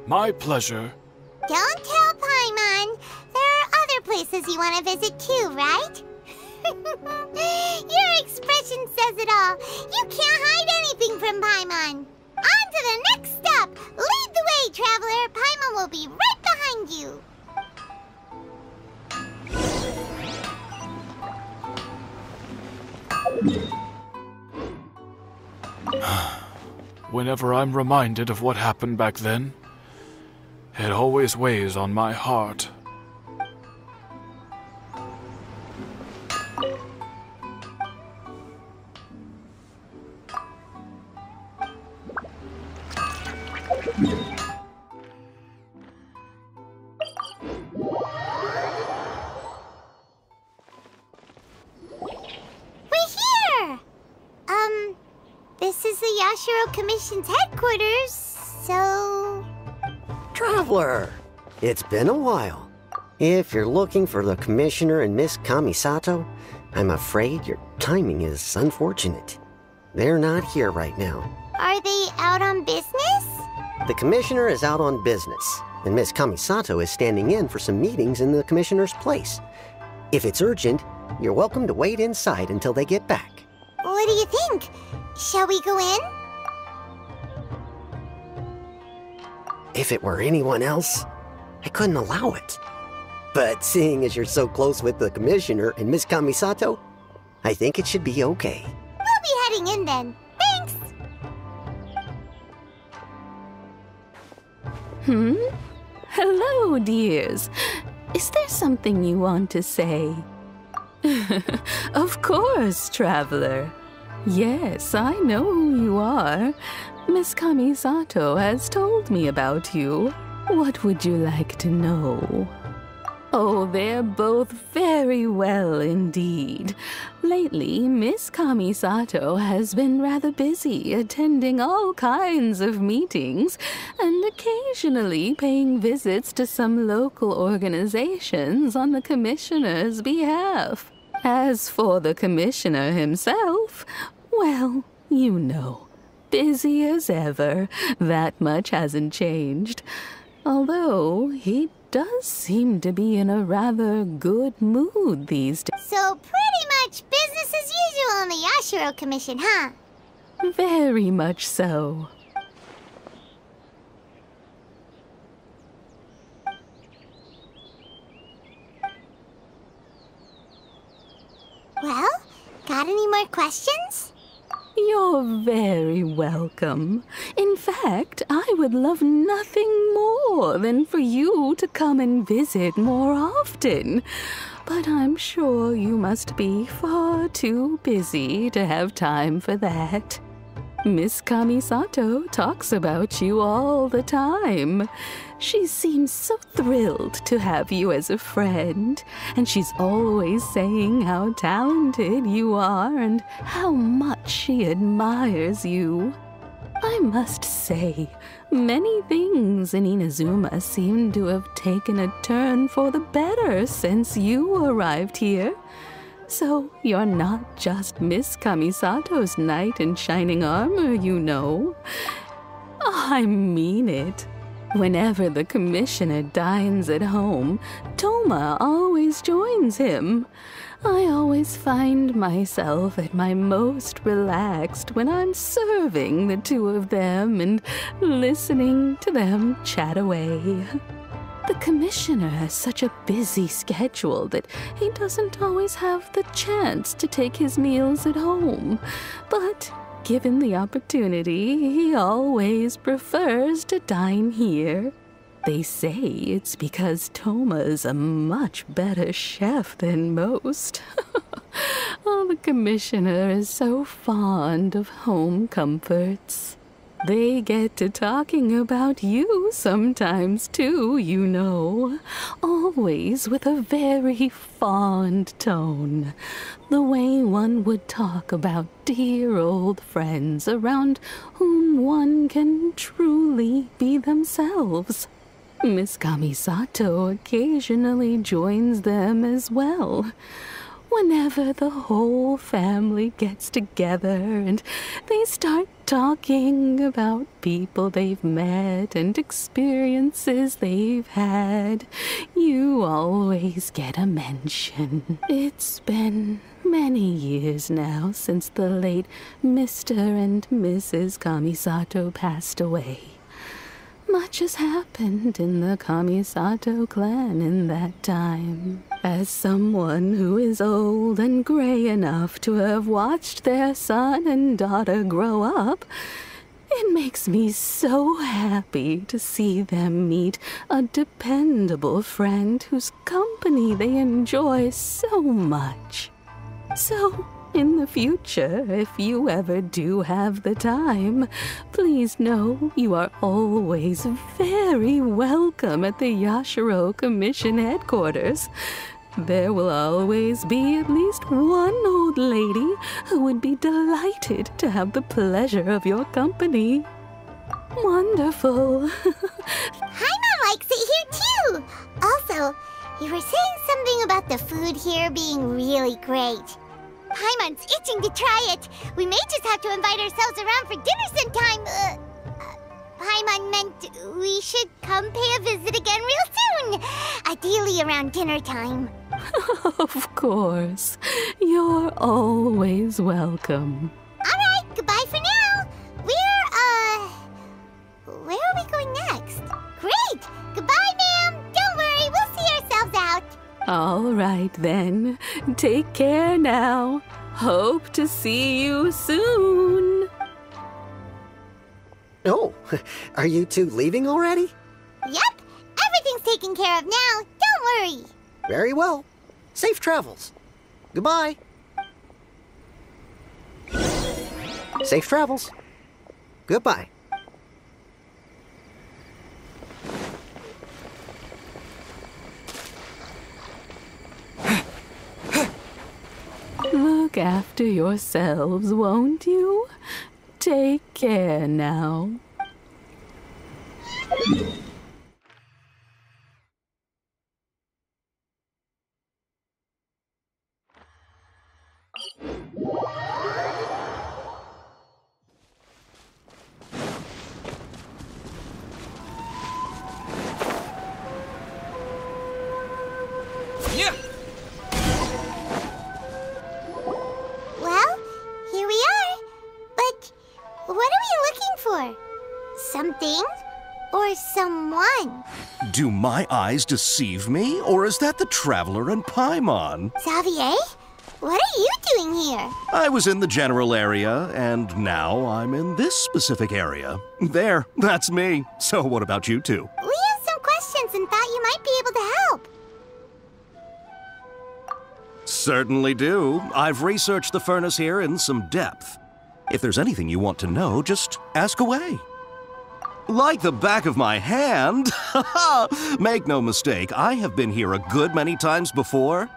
My pleasure. Don't tell Paimon. There are other places you want to visit too, right? Your expression says it all. You can't hide anything from Paimon. On to the next stop. Lead the way, traveler. Paimon will be right behind you. Whenever I'm reminded of what happened back then, it always weighs on my heart. This is the Yashiro Commission's headquarters, so... Traveler! It's been a while. If you're looking for the Commissioner and Miss Kamisato, I'm afraid your timing is unfortunate. They're not here right now. Are they out on business? The Commissioner is out on business, and Miss Kamisato is standing in for some meetings in the Commissioner's place. If it's urgent, you're welcome to wait inside until they get back. What do you think? Shall we go in? If it were anyone else, I couldn't allow it. But seeing as you're so close with the Commissioner and Miss Kamisato, I think it should be okay. We'll be heading in then. Thanks! Hello, dears. Is there something you want to say? Of course, traveler. Yes, I know who you are. Miss Kamisato has told me about you. What would you like to know? Oh, they're both very well indeed. Lately, Miss Kamisato has been rather busy attending all kinds of meetings and occasionally paying visits to some local organizations on the Commissioner's behalf. As for the Commissioner himself, well, you know, busy as ever. That much hasn't changed. Although he does seem to be in a rather good mood these days. So pretty much business as usual in the Yashiro Commission, huh? Very much so. Well, got any more questions? You're very welcome. In fact, I would love nothing more than for you to come and visit more often. But I'm sure you must be far too busy to have time for that. Miss Kamisato talks about you all the time. She seems so thrilled to have you as a friend, and she's always saying how talented you are and how much she admires you. I must say, many things in Inazuma seem to have taken a turn for the better since you arrived here. So you're not just Miss Kamisato's knight in shining armor, you know. I mean it. Whenever the Commissioner dines at home, Toma always joins him. I always find myself at my most relaxed when I'm serving the two of them and listening to them chat away. The commissioner has such a busy schedule that he doesn't always have the chance to take his meals at home. But given the opportunity, he always prefers to dine here. They say it's because Toma is a much better chef than most. Oh, the commissioner is so fond of home comforts. They get to talking about you sometimes too, you know. Always with a very fond tone. The way one would talk about dear old friends around whom one can truly be themselves. Miss Kamisato occasionally joins them as well. Whenever the whole family gets together and they start talking about people they've met and experiences they've had, you always get a mention. It's been many years now since the late Mr. and Mrs. Kamisato passed away. Much has happened in the Kamisato clan in that time. As someone who is old and gray enough to have watched their son and daughter grow up, it makes me so happy to see them meet a dependable friend whose company they enjoy so much. So, in the future, if you ever do have the time, please know you are always very welcome at the Yashiro Commission headquarters. There will always be at least one old lady who would be delighted to have the pleasure of your company. Wonderful. Paimon likes it here too. Also, you were saying something about the food here being really great. Paimon's itching to try it. We may just have to invite ourselves around for dinner sometime. Paimon meant we should come pay a visit again real soon. Ideally around dinner time. Of course. You're always welcome. Alright, goodbye for now. Where are we going next? Great! Goodbye, ma'am! Don't worry, we'll see ourselves out. All right, then. Take care now. Hope to see you soon. Oh, are you two leaving already? Yep, everything's taken care of now. Don't worry. Very well. Safe travels. Goodbye. Safe travels. Goodbye. Look after yourselves, won't you? Take care now. Well, here we are. But what are we looking for? Something or someone? Do my eyes deceive me, or is that the Traveler and Paimon? Xavier, what are you doing here? I was in the general area, and now I'm in this specific area. There, that's me. So what about you two? We have some questions and thought you might be able to help. Certainly do. I've researched the furnace here in some depth. If there's anything you want to know, just ask away. Like the back of my hand. Make no mistake, I have been here a good many times before.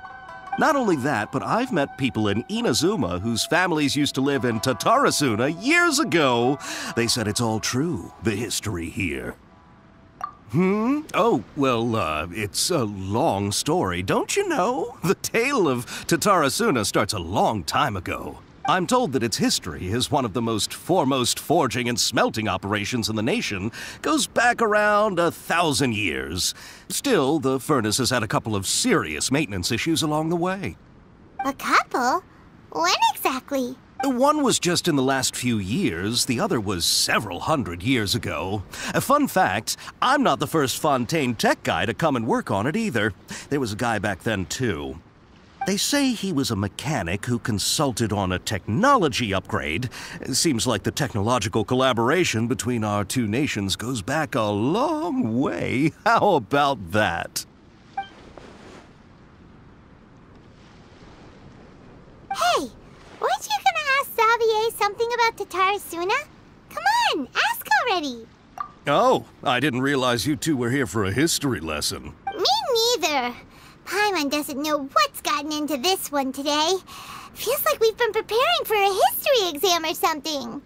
Not only that, but I've met people in Inazuma whose families used to live in Tatarasuna years ago. They said it's all true, the history here. Oh, well, it's a long story, don't you know? The tale of Tatarasuna starts a long time ago. I'm told that its history is one of the most foremost forging and smelting operations in the nation, goes back around 1,000 years. Still, the furnace has had a couple of serious maintenance issues along the way. A couple? When exactly? One was just in the last few years, the other was several hundred years ago. A fun fact, I'm not the first Fontaine tech guy to come and work on it either. There was a guy back then too. They say he was a mechanic who consulted on a technology upgrade. It seems like the technological collaboration between our two nations goes back a long way. How about that? Hey, weren't you gonna ask Xavier something about Tatarasuna? Come on, ask already. Oh, I didn't realize you two were here for a history lesson. Me neither. Paimon doesn't know what's gotten into this one today. Feels like we've been preparing for a history exam or something.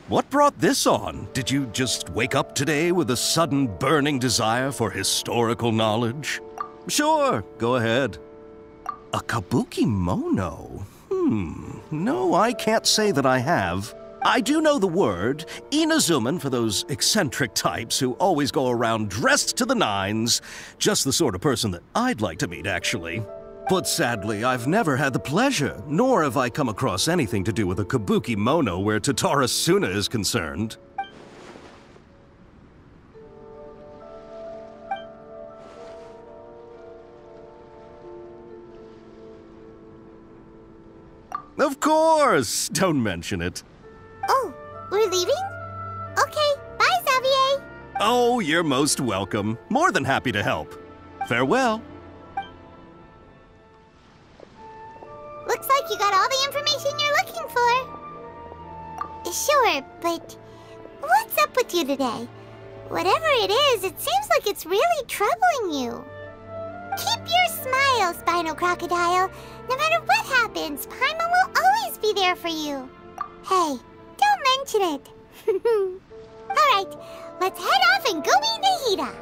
What brought this on? Did you just wake up today with a sudden burning desire for historical knowledge? Sure, go ahead. A kabuki mono? No, I can't say that I have. I do know the word, Inazuman for those eccentric types who always go around dressed to the nines. Just the sort of person that I'd like to meet, actually. But sadly, I've never had the pleasure, nor have I come across anything to do with a kabuki mono where Tatarasuna is concerned. Of course! Don't mention it. Oh, we're leaving? Okay, bye, Xavier. Oh, you're most welcome. More than happy to help. Farewell. Looks like you got all the information you're looking for. Sure, but what's up with you today? Whatever it is, it seems like it's really troubling you. Keep your smile, Spinal Crocodile. No matter what happens, Paimon will always be there for you. Hey, don't mention it. Alright, let's head off and go meet Nahida.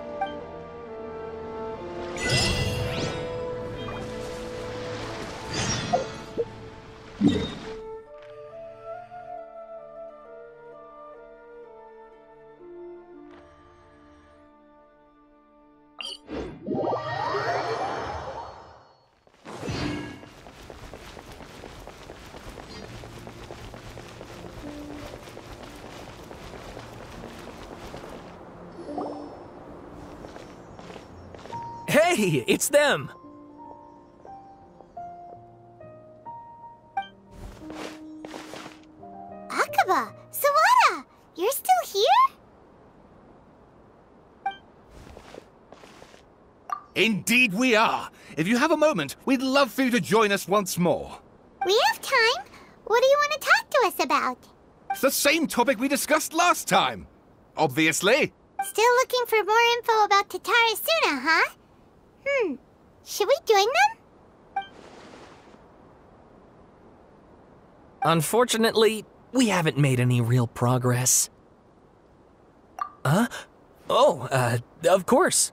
Hey, it's them! Akaba, Sawada, you're still here? Indeed we are. If you have a moment, we'd love for you to join us once more. We have time. What do you want to talk to us about? It's the same topic we discussed last time. Obviously. Still looking for more info about Tatarasuna, huh? Should we join them? Unfortunately, we haven't made any real progress. Huh? Oh, of course.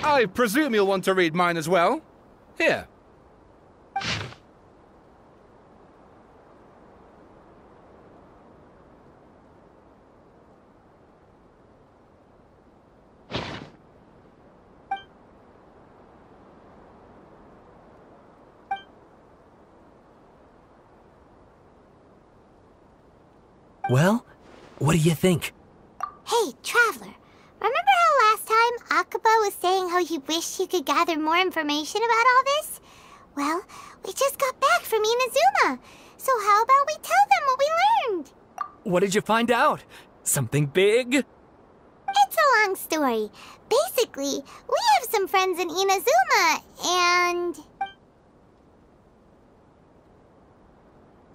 I presume you'll want to read mine as well. Here. Well, what do you think? Hey, Traveler. Remember how last time Akaba was saying how he wished he could gather more information about all this? Well, we just got back from Inazuma. So how about we tell them what we learned? What did you find out? Something big? It's a long story. Basically, we have some friends in Inazuma, and...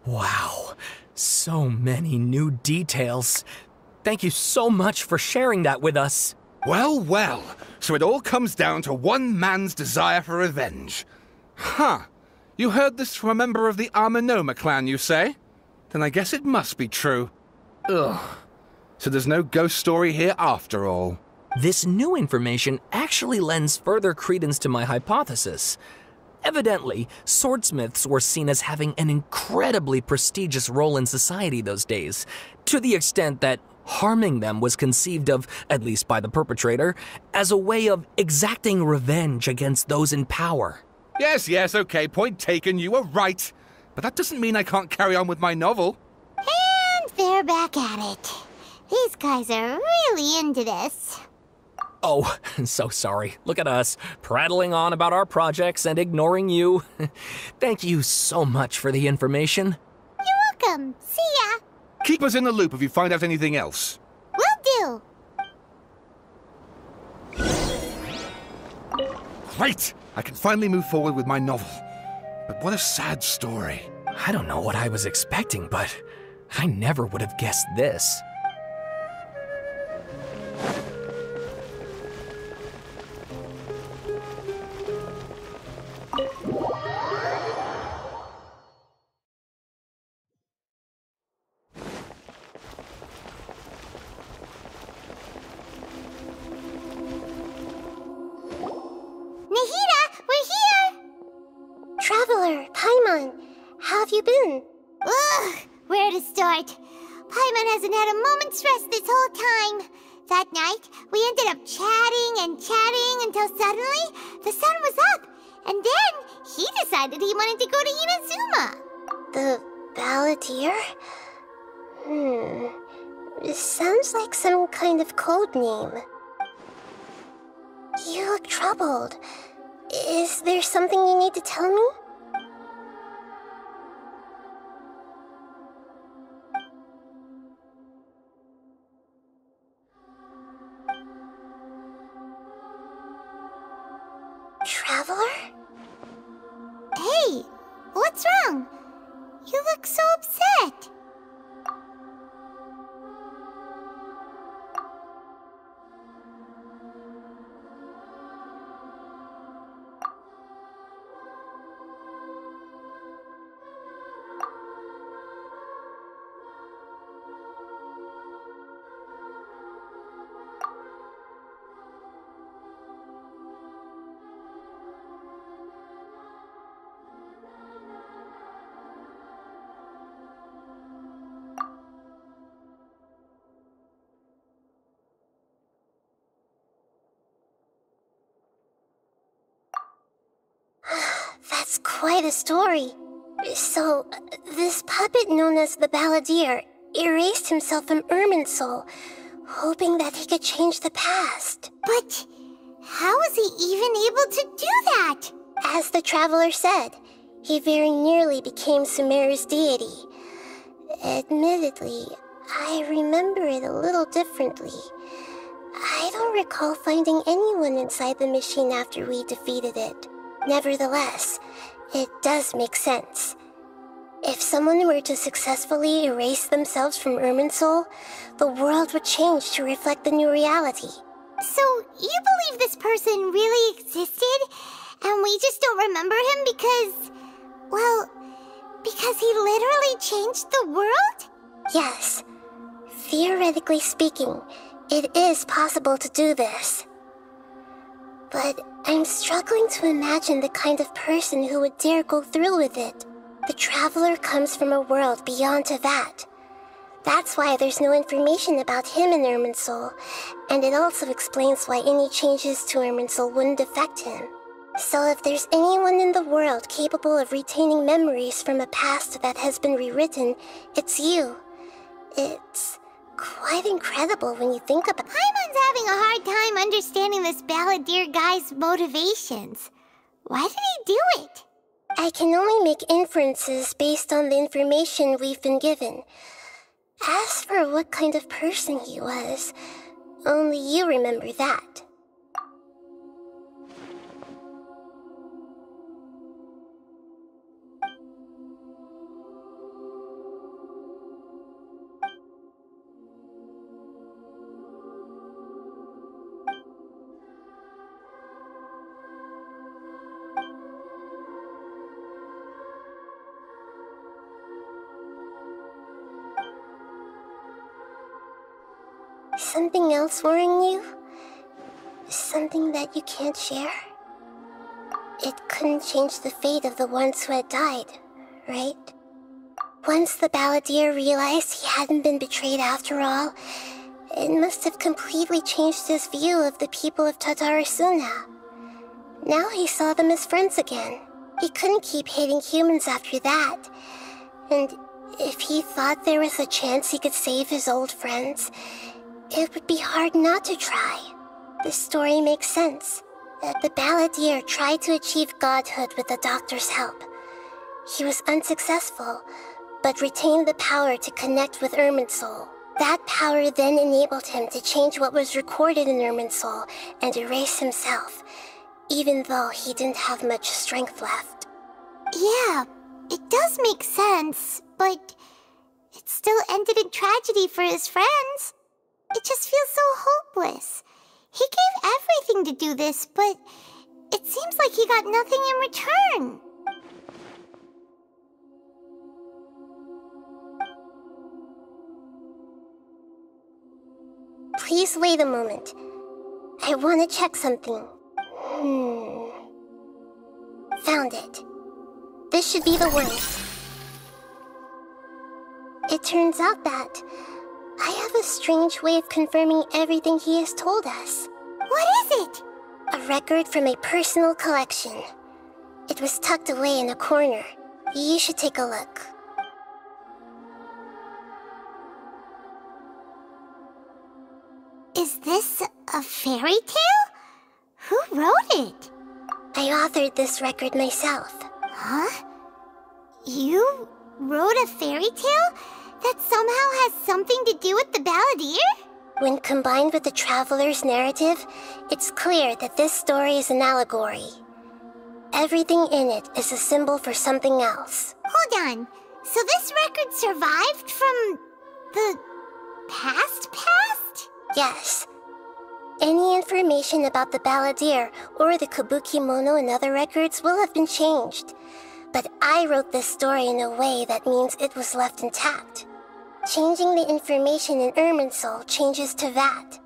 Wow, so many new details. Thank you so much for sharing that with us. Well, well. So it all comes down to one man's desire for revenge. Huh. You heard this from a member of the Amanoma clan, you say? Then I guess it must be true. Ugh. So there's no ghost story here after all. This new information actually lends further credence to my hypothesis. Evidently, swordsmiths were seen as having an incredibly prestigious role in society those days, to the extent that harming them was conceived of, at least by the perpetrator, as a way of exacting revenge against those in power. Yes, okay, point taken, you were right. But that doesn't mean I can't carry on with my novel. And they're back at it. These guys are really into this. Oh, so sorry. Look at us, prattling on about our projects and ignoring you. Thank you so much for the information. You're welcome. See ya. Keep us in the loop if you find out anything else. Will do. Great! I can finally move forward with my novel. But what a sad story. I don't know what I was expecting, but I never would have guessed this. Traveler, Paimon, how have you been? Ugh, where to start? Paimon hasn't had a moment's rest this whole time. That night, we ended up chatting and chatting until suddenly the sun was up. And then he decided he wanted to go to Inazuma. The Balladeer? It sounds like some kind of code name. You look troubled. Is there something you need to tell me? Traveler? Hey, what's wrong? You look so upset. That's quite a story. So, this puppet known as the Balladeer erased himself from Irminsul, hoping that he could change the past. But how was he even able to do that? As the Traveler said, he very nearly became Sumeru's deity. Admittedly, I remember it a little differently. I don't recall finding anyone inside the machine after we defeated it. Nevertheless, it does make sense. If someone were to successfully erase themselves from Irminsul, the world would change to reflect the new reality. So, you believe this person really existed, and we just don't remember him because... well, because he literally changed the world? Yes. Theoretically speaking, it is possible to do this. But I'm struggling to imagine the kind of person who would dare go through with it. The Traveler comes from a world beyond Tevat. That's why there's no information about him in Irminsul, and it also explains why any changes to Irminsul wouldn't affect him. So if there's anyone in the world capable of retaining memories from a past that has been rewritten, it's you. It's quite incredible when you think about it. Paimon's having a hard time understanding this Balladeer guy's motivations. Why did he do it? I can only make inferences based on the information we've been given. As for what kind of person he was, only you remember that. Something else worrying you? Something that you can't share? it couldn't change the fate of the ones who had died, right? Once the balladeer realized he hadn't been betrayed after all, it must have completely changed his view of the people of Tatarasuna. Now he saw them as friends again. He couldn't keep hating humans after that. And if he thought there was a chance he could save his old friends, it would be hard not to try. This story makes sense. The balladeer tried to achieve godhood with the doctor's help. He was unsuccessful, but retained the power to connect with Irminsul. That power then enabled him to change what was recorded in Irminsul and erase himself, even though he didn't have much strength left. Yeah, it does make sense, but it still ended in tragedy for his friends. It just feels so hopeless. He gave everything to do this, but it seems like he got nothing in return. Please wait a moment. I want to check something. Found it. This should be the one. It turns out that I have a strange way of confirming everything he has told us. What is it? A record from a personal collection. It was tucked away in a corner. You should take a look. Is this a fairy tale? Who wrote it? I authored this record myself. Huh? You wrote a fairy tale that somehow has something to do with the balladeer? When combined with the traveler's narrative, it's clear that this story is an allegory. Everything in it is a symbol for something else. Hold on. So this record survived from the past? Yes. Any information about the balladeer or the kabuki-mono in other records will have been changed. But I wrote this story in a way that means it was left intact. Changing the information in Irminsul changes to that.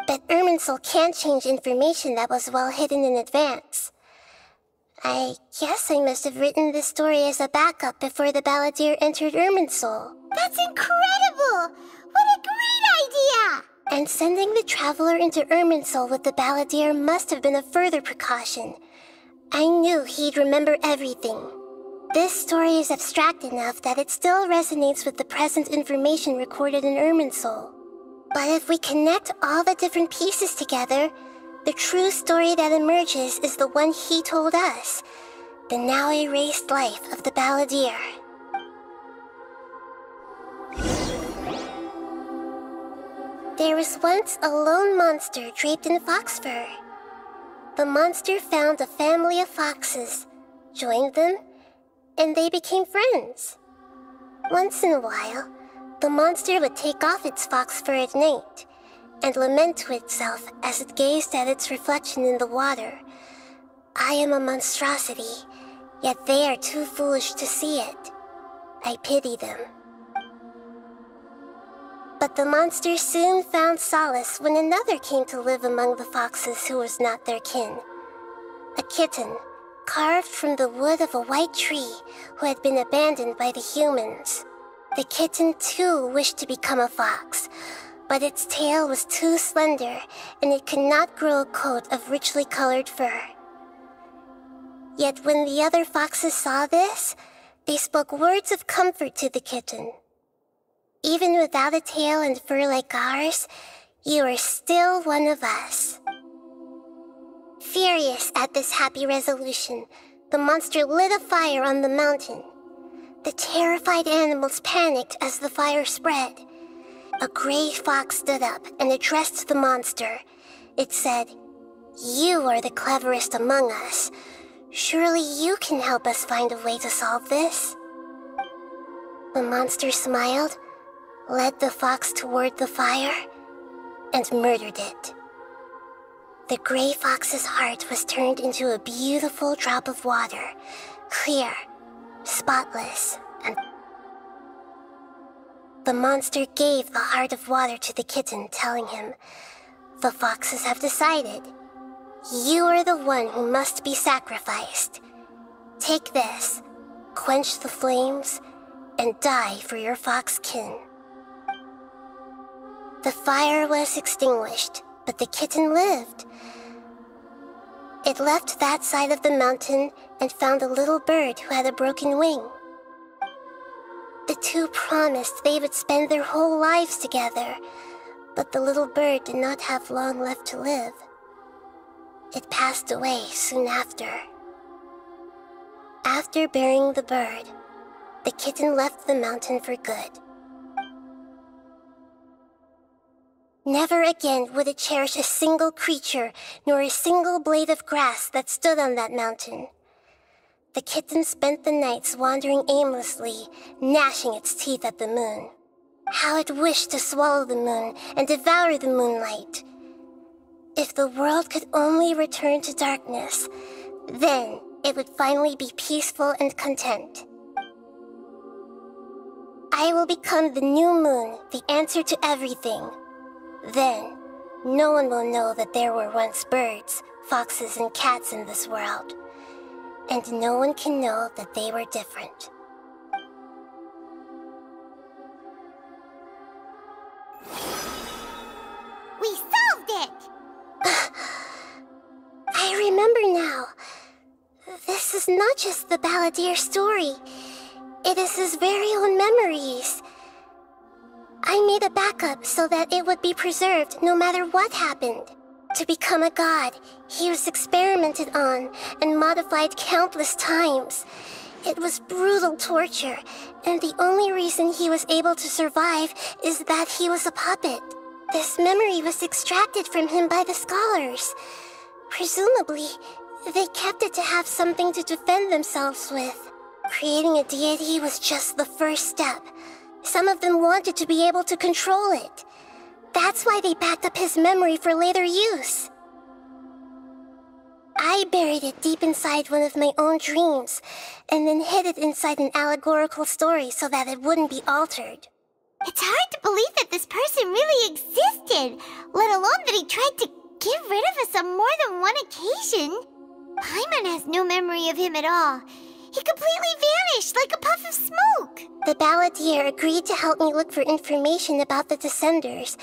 But Irminsul can't change information that was well hidden in advance. I guess I must have written this story as a backup before the balladeer entered Irminsul. That's incredible! What a great idea! And sending the traveler into Irminsul with the balladeer must have been a further precaution. I knew he'd remember everything. This story is abstract enough that it still resonates with the present information recorded in Irminsul. But if we connect all the different pieces together, the true story that emerges is the one he told us, the now erased life of the balladeer. There was once a lone monster draped in fox fur. The monster found a family of foxes, joined them, and they became friends. Once in a while, the monster would take off its fox fur at night and lament to itself as it gazed at its reflection in the water. I am a monstrosity, yet they are too foolish to see it. I pity them. But the monster soon found solace when another came to live among the foxes who was not their kin. A kitten, carved from the wood of a white tree who had been abandoned by the humans. The kitten too wished to become a fox, but its tail was too slender and it could not grow a coat of richly colored fur. Yet when the other foxes saw this, they spoke words of comfort to the kitten. Even without a tail and fur like ours, you are still one of us. Furious at this happy resolution, the monster lit a fire on the mountain. The terrified animals panicked as the fire spread. A gray fox stood up and addressed the monster. It said, "You are the cleverest among us. Surely you can help us find a way to solve this." The monster smiled, led the fox toward the fire, and murdered it. The gray fox's heart was turned into a beautiful drop of water, clear, spotless, and the monster gave the heart of water to the kitten, telling him, "The foxes have decided. You are the one who must be sacrificed. Take this, quench the flames, and die for your fox kin. The fire was extinguished, but the kitten lived. It left that side of the mountain and found a little bird who had a broken wing. The two promised they would spend their whole lives together, but the little bird did not have long left to live. It passed away soon after. After burying the bird, the kitten left the mountain for good. Never again would it cherish a single creature, nor a single blade of grass that stood on that mountain. The kitten spent the nights wandering aimlessly, gnashing its teeth at the moon. How it wished to swallow the moon and devour the moonlight. If the world could only return to darkness, then it would finally be peaceful and content. I will become the new moon, the answer to everything. Then, no one will know that there were once birds, foxes, and cats in this world. And no one can know that they were different. We solved it! I remember now. This is not just the Balladeer story. It is his very own memories. I made a backup so that it would be preserved no matter what happened. To become a god, he was experimented on and modified countless times. It was brutal torture, and the only reason he was able to survive is that he was a puppet. This memory was extracted from him by the scholars. Presumably, they kept it to have something to defend themselves with. Creating a deity was just the first step. Some of them wanted to be able to control it. That's why they backed up his memory for later use. I buried it deep inside one of my own dreams, and then hid it inside an allegorical story so that it wouldn't be altered. It's hard to believe that this person really existed, let alone that he tried to get rid of us on more than one occasion. Paimon has no memory of him at all. He completely vanished like a puff of smoke. The Balladeer agreed to help me look for information about the Descenders,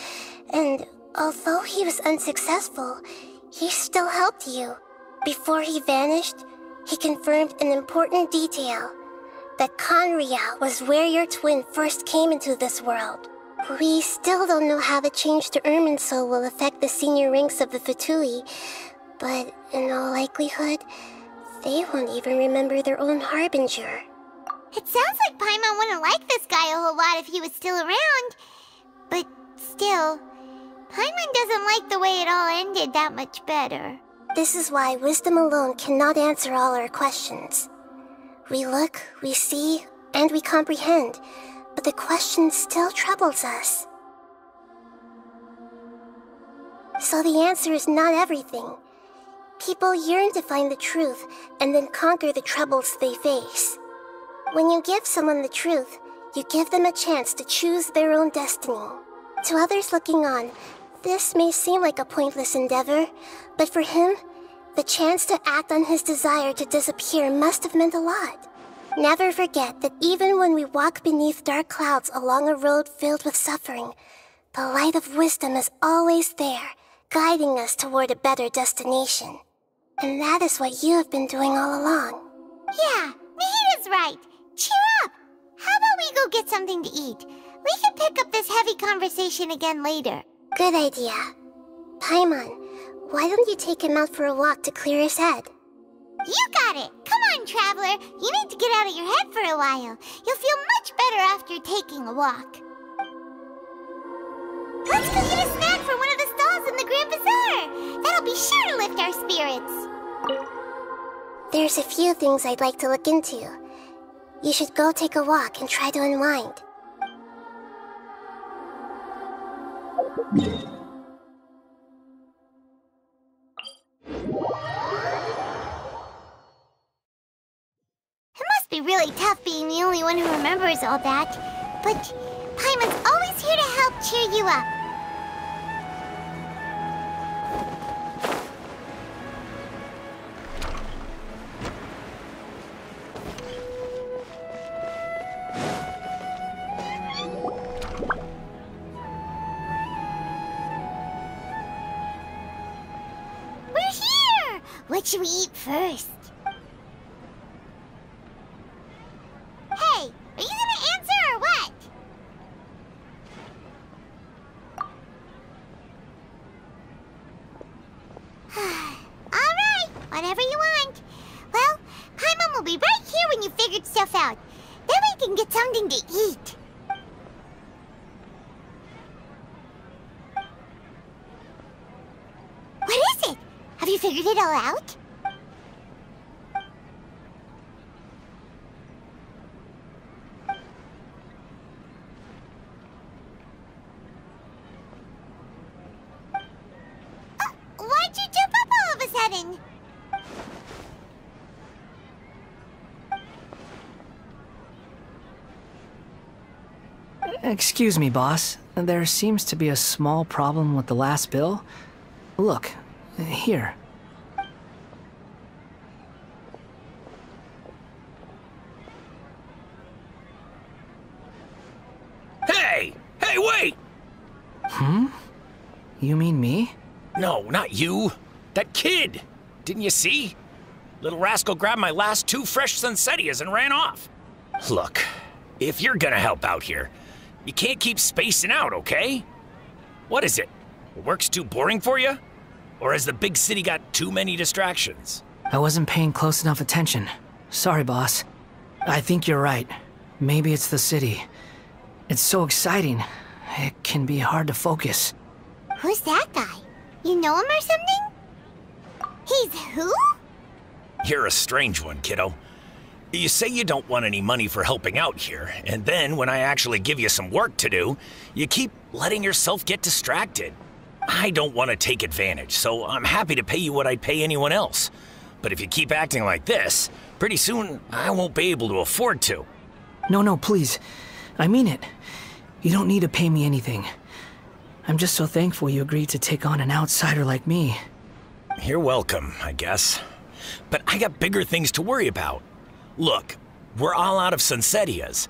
and although he was unsuccessful, he still helped you. Before he vanished, he confirmed an important detail, that Conria was where your twin first came into this world. We still don't know how the change to Irminsul will affect the senior ranks of the Fatui, but in all likelihood, they won't even remember their own Harbinger. It sounds like Paimon wouldn't like this guy a whole lot if he was still around. But still, Paimon doesn't like the way it all ended that much better. This is why wisdom alone cannot answer all our questions. We look, we see, and we comprehend, but the question still troubles us. So the answer is not everything. People yearn to find the truth and then conquer the troubles they face. When you give someone the truth, you give them a chance to choose their own destiny. To others looking on, this may seem like a pointless endeavor, but for him, the chance to act on his desire to disappear must have meant a lot. Never forget that even when we walk beneath dark clouds along a road filled with suffering, the light of wisdom is always there, guiding us toward a better destination. And that is what you have been doing all along. Yeah, Nahita's right. Cheer up! How about we go get something to eat? We can pick up this heavy conversation again later. Good idea. Paimon, why don't you take him out for a walk to clear his head? You got it! Come on, Traveler! You need to get out of your head for a while. You'll feel much better after taking a walk. Let's go get a snack from one of the stalls in the Grand Bazaar! That'll be sure to lift our spirits. There's a few things I'd like to look into. You should go take a walk and try to unwind. It must be really tough being the only one who remembers all that. But Paimon's always here to help cheer you up. What should we eat first? Hey, are you gonna answer or what? Alright, whatever you want. Well, Paimon will be right here when you figured stuff out. Then we can get something to eat. What is it? Have you figured it all out? Why'd you jump up all of a sudden? Excuse me, boss. There seems to be a small problem with the last bill. Look, here. Hey! Hey, wait! You mean me? No, not you. That kid! Didn't you see? Little rascal grabbed my last 2 fresh Sunsettias and ran off. Look, if you're gonna help out here, you can't keep spacing out, okay? What is it? Work's too boring for you? Or has the big city got too many distractions? I wasn't paying close enough attention. Sorry, boss. I think you're right. Maybe it's the city. It's so exciting. It can be hard to focus. Who's that guy? You know him or something? He's who? You're a strange one, kiddo. You say you don't want any money for helping out here, and then when I actually give you some work to do, you keep letting yourself get distracted. I don't want to take advantage, so I'm happy to pay you what I'd pay anyone else. But if you keep acting like this, pretty soon I won't be able to afford to. No, please. I mean it. You don't need to pay me anything. I'm just so thankful you agreed to take on an outsider like me. You're welcome, I guess. But I got bigger things to worry about. Look, we're all out of Sunsettias,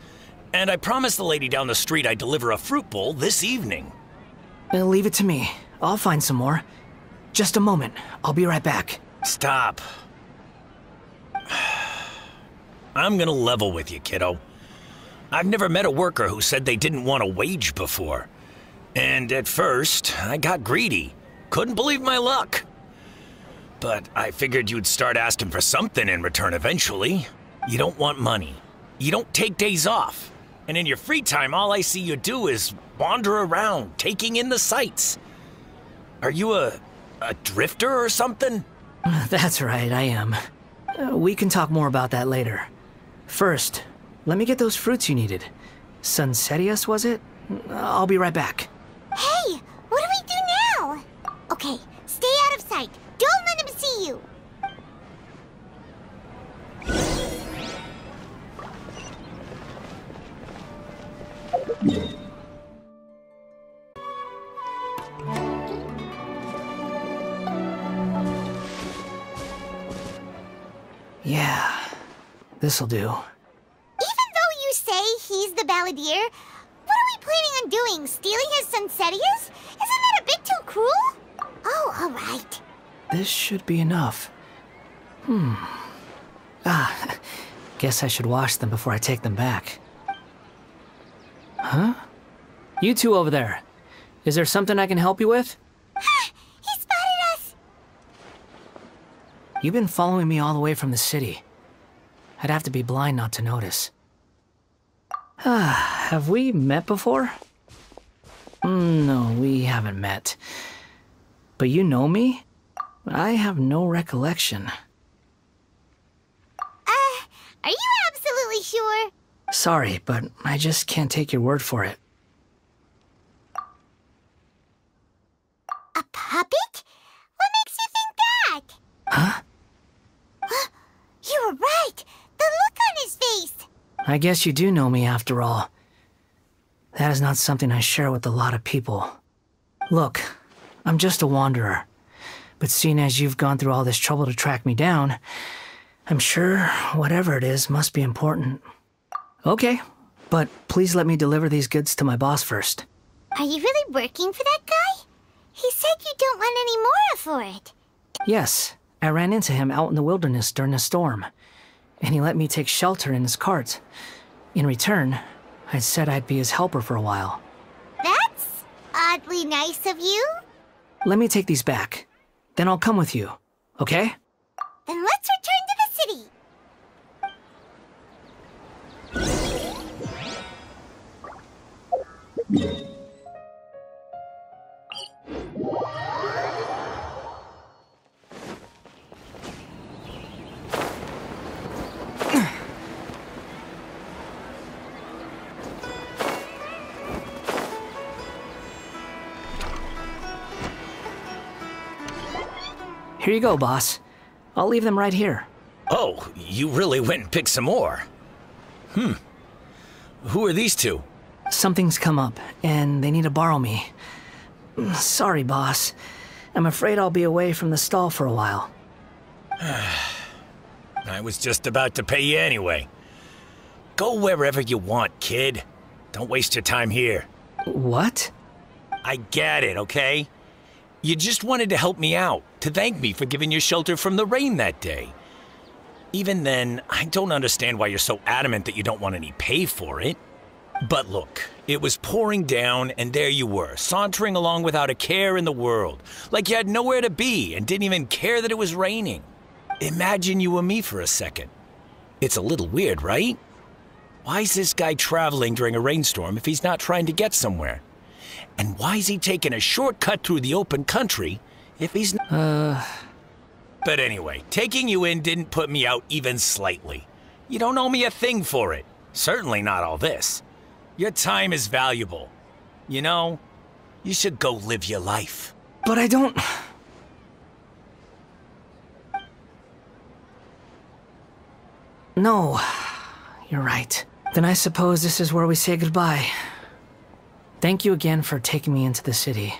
and I promised the lady down the street I'd deliver a fruit bowl this evening. Leave it to me. I'll find some more. Just a moment. I'll be right back. Stop. I'm gonna level with you, kiddo. I've never met a worker who said they didn't want a wage before. And at first, I got greedy. Couldn't believe my luck. But I figured you'd start asking for something in return eventually. You don't want money. You don't take days off. And in your free time, all I see you do is wander around, taking in the sights. Are you a drifter or something? That's right, I am. We can talk more about that later. First, let me get those fruits you needed. Sunsettias, was it? I'll be right back. Hey, what do we do now? Okay, stay out of sight. Don't let him see you. Yeah, this'll do. Even though you say he's the balladeer, what are we planning on doing? Stealing his Sunsettias? Isn't that a bit too cruel? Oh, all right. This should be enough. Guess I should wash them before I take them back. Huh? You two over there. Is there something I can help you with? He spotted us! You've been following me all the way from the city. I'd have to be blind not to notice. Have we met before? No, we haven't met. But you know me? I have no recollection. Are you absolutely sure? Sorry, but I just can't take your word for it. A puppet? What makes you think that? Huh? You were right! The look on his face! I guess you do know me after all. That is not something I share with a lot of people. Look, I'm just a wanderer. But seeing as you've gone through all this trouble to track me down, I'm sure whatever it is must be important. Okay, but please let me deliver these goods to my boss first. Are you really working for that guy? He said you don't want any more for it. Yes, I ran into him out in the wilderness during a storm, and he let me take shelter in his cart. In return, I said I'd be his helper for a while. That's oddly nice of you. Let me take these back. Then I'll come with you, okay? Then let's return to the city. Here you go, boss. I'll leave them right here. Oh, you really went and picked some more. Who are these two? Something's come up, and they need to borrow me. Sorry, boss. I'm afraid I'll be away from the stall for a while. I was just about to pay you anyway. Go wherever you want, kid. Don't waste your time here. What? I get it, okay? You just wanted to help me out, to thank me for giving you shelter from the rain that day. Even then, I don't understand why you're so adamant that you don't want any pay for it. But look, it was pouring down, and there you were, sauntering along without a care in the world, like you had nowhere to be and didn't even care that it was raining. Imagine you were me for a second. It's a little weird, right? Why is this guy traveling during a rainstorm if he's not trying to get somewhere? And why is he taking a shortcut through the open country if he's not... But anyway, taking you in didn't put me out even slightly. You don't owe me a thing for it. Certainly not all this. Your time is valuable. You know, you should go live your life. But I don't... No, you're right. Then I suppose this is where we say goodbye. Thank you again for taking me into the city.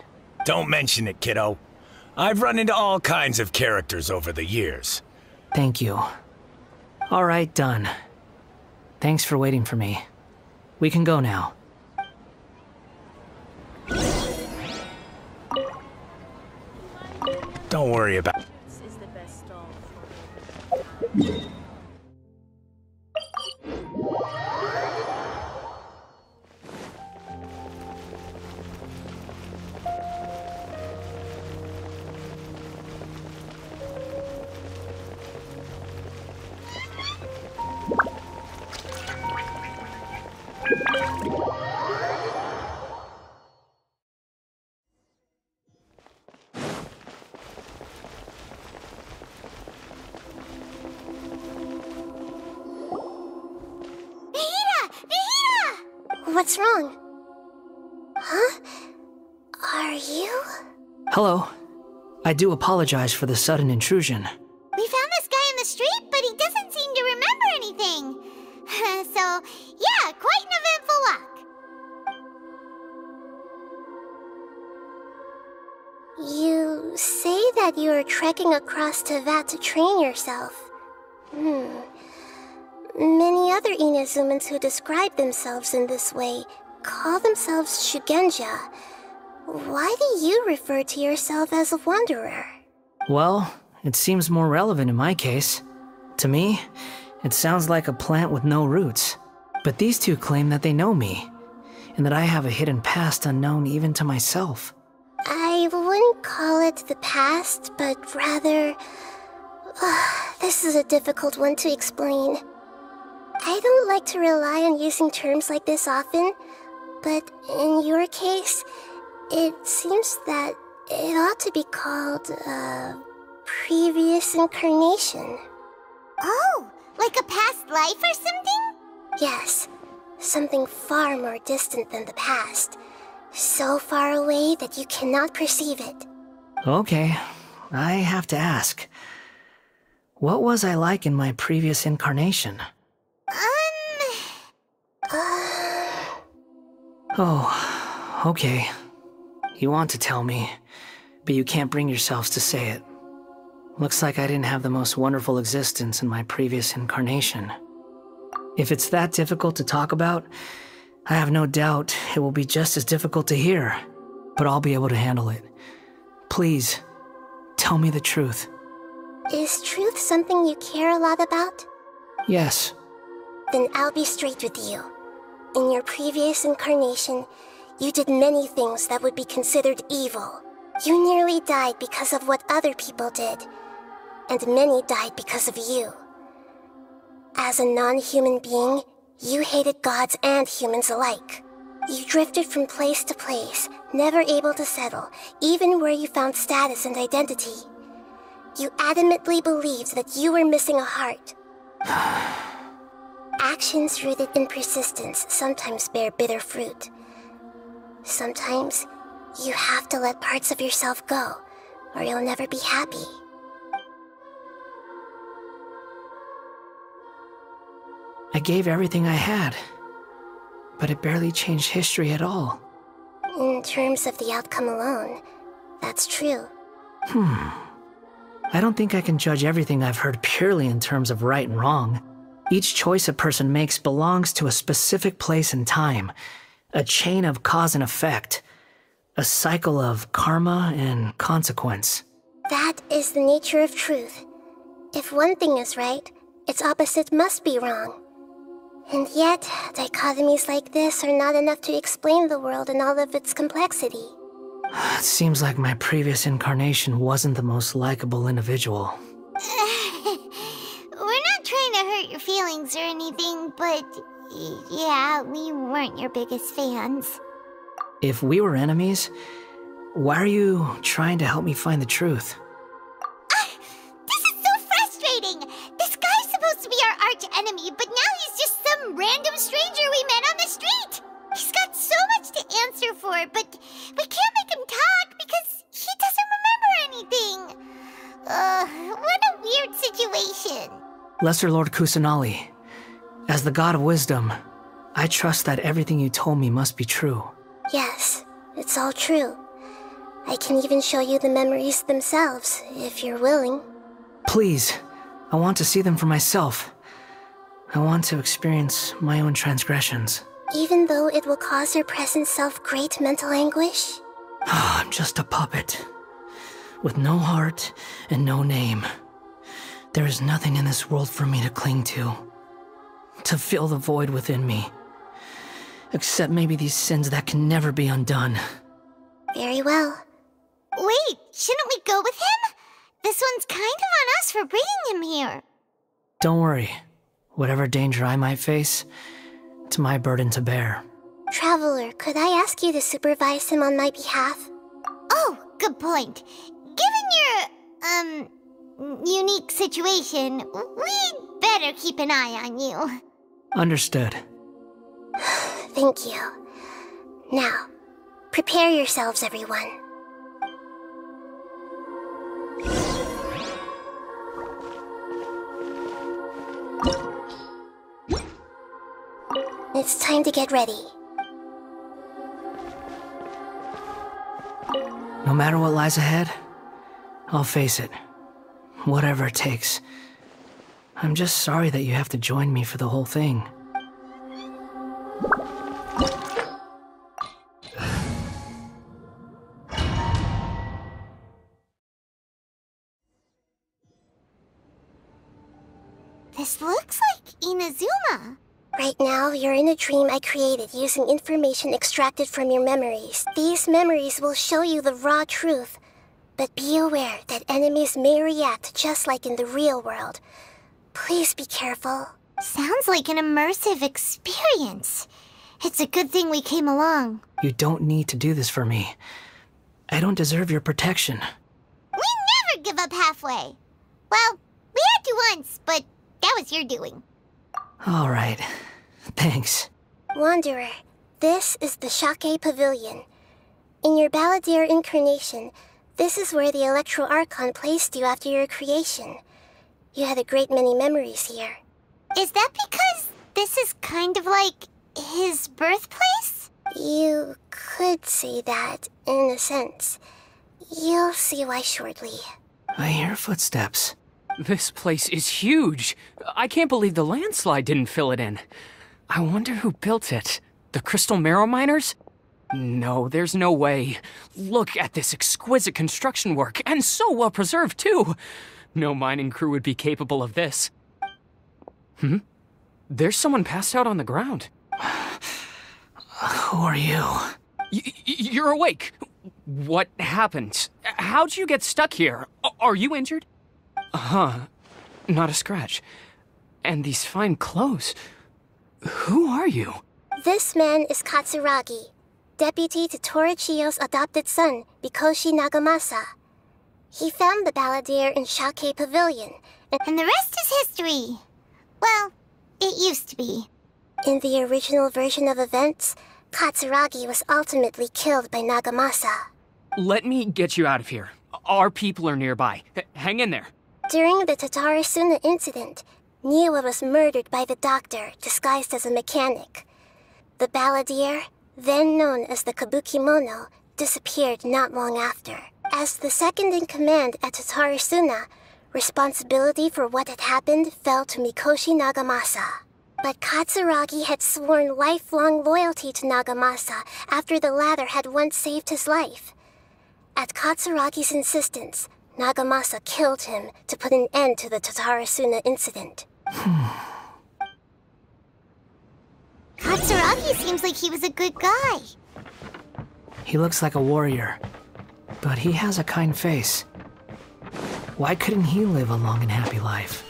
Don't mention it, kiddo. I've run into all kinds of characters over the years. Thank you. All right, done. Thanks for waiting for me. We can go now. Don't worry about it. This is the best stall for... What's wrong? Huh? Are you? Hello. I do apologize for the sudden intrusion. We found this guy in the street, but he doesn't seem to remember anything. So, yeah, quite an eventful walk. You say that you are trekking across Teyvat to train yourself. Many other Inazumans who describe themselves in this way call themselves Shugenja. Why do you refer to yourself as a wanderer? Well, it seems more relevant in my case. To me, it sounds like a plant with no roots. But these two claim that they know me, and that I have a hidden past unknown even to myself. I wouldn't call it the past, but rather... this is a difficult one to explain. I don't like to rely on using terms like this often, but in your case, it seems that it ought to be called previous incarnation. Oh, like a past life or something? Yes, something far more distant than the past. So far away that you cannot perceive it. Okay, I have to ask. What was I like in my previous incarnation? Oh, okay. You want to tell me, but you can't bring yourselves to say it. Looks like I didn't have the most wonderful existence in my previous incarnation. If it's that difficult to talk about, I have no doubt it will be just as difficult to hear, but I'll be able to handle it. Please, tell me the truth. Is truth something you care a lot about? Yes. Then I'll be straight with you. In your previous incarnation, you did many things that would be considered evil. You nearly died because of what other people did, and many died because of you. As a non-human being, you hated gods and humans alike. You drifted from place to place, never able to settle, even where you found status and identity. You adamantly believed that you were missing a heart. Actions rooted in persistence sometimes bear bitter fruit. Sometimes, you have to let parts of yourself go, or you'll never be happy. I gave everything I had, but it barely changed history at all. In terms of the outcome alone, that's true. I don't think I can judge everything I've heard purely in terms of right and wrong. Each choice a person makes belongs to a specific place and time, a chain of cause and effect, a cycle of karma and consequence. That is the nature of truth. If one thing is right, its opposite must be wrong. And yet, dichotomies like this are not enough to explain the world in all of its complexity. It seems like my previous incarnation wasn't the most likable individual. We're not trying to hurt your feelings or anything, but yeah, we weren't your biggest fans. If we were enemies, why are you trying to help me find the truth? This is so frustrating! This guy's supposed to be our arch enemy, but now he's just some random stranger we met on the street! He's got so much to answer for, but we can't make him talk because he doesn't remember anything. What a weird situation. Lesser Lord Kusanali, as the god of wisdom, I trust that everything you told me must be true. Yes, it's all true. I can even show you the memories themselves, if you're willing. Please, I want to see them for myself. I want to experience my own transgressions. Even though it will cause your present self great mental anguish? I'm just a puppet, with no heart and no name. There is nothing in this world for me to cling to fill the void within me. Except maybe these sins that can never be undone. Very well. Wait, shouldn't we go with him? This one's kind of on us for bringing him here. Don't worry. Whatever danger I might face, it's my burden to bear. Traveler, could I ask you to supervise him on my behalf? Oh, good point. Given your, unique situation, we'd better keep an eye on you. Understood. Thank you. Now, prepare yourselves, everyone. It's time to get ready. No matter what lies ahead, I'll face it. Whatever it takes. I'm just sorry that you have to join me for the whole thing. This looks like Inazuma. Right now, you're in a dream I created using information extracted from your memories. These memories will show you the raw truth. But be aware that enemies may react just like in the real world. Please be careful. Sounds like an immersive experience. It's a good thing we came along. You don't need to do this for me. I don't deserve your protection. We never give up halfway. Well, we had to once, but that was your doing. All right. Thanks. Wanderer, this is the Shake Pavilion. In your Balladeer incarnation, this is where the Electro Archon placed you after your creation. You had a great many memories here. Is that because this is kind of like his birthplace? You could say that, in a sense. You'll see why shortly. I hear footsteps. This place is huge. I can't believe the landslide didn't fill it in. I wonder who built it. The Crystal Marrow Miners? No, there's no way. Look at this exquisite construction work, and so well preserved too. No mining crew would be capable of this. There's someone passed out on the ground. Who are you? You're awake. What happened? How'd you get stuck here? Are you injured? Not a scratch. And these fine clothes. Who are you? This man is Katsuragi, deputy to Torichiyo's adopted son, Mikoshi Nagamasa. He found the balladeer in Shake Pavilion, and the rest is history. Well, it used to be. In the original version of events, Katsuragi was ultimately killed by Nagamasa. Let me get you out of here. Our people are nearby. Hang in there. During the Tatarasuna incident, Niwa was murdered by the doctor, disguised as a mechanic. The balladeer, then known as the Kabukimono, disappeared not long after. As the second in command at Tatarasuna, responsibility for what had happened fell to Mikoshi Nagamasa. But Katsuragi had sworn lifelong loyalty to Nagamasa after the latter had once saved his life. At Katsuragi's insistence, Nagamasa killed him to put an end to the Tatarasuna incident. Katsuragi seems like he was a good guy. He looks like a warrior, but he has a kind face. Why couldn't he live a long and happy life?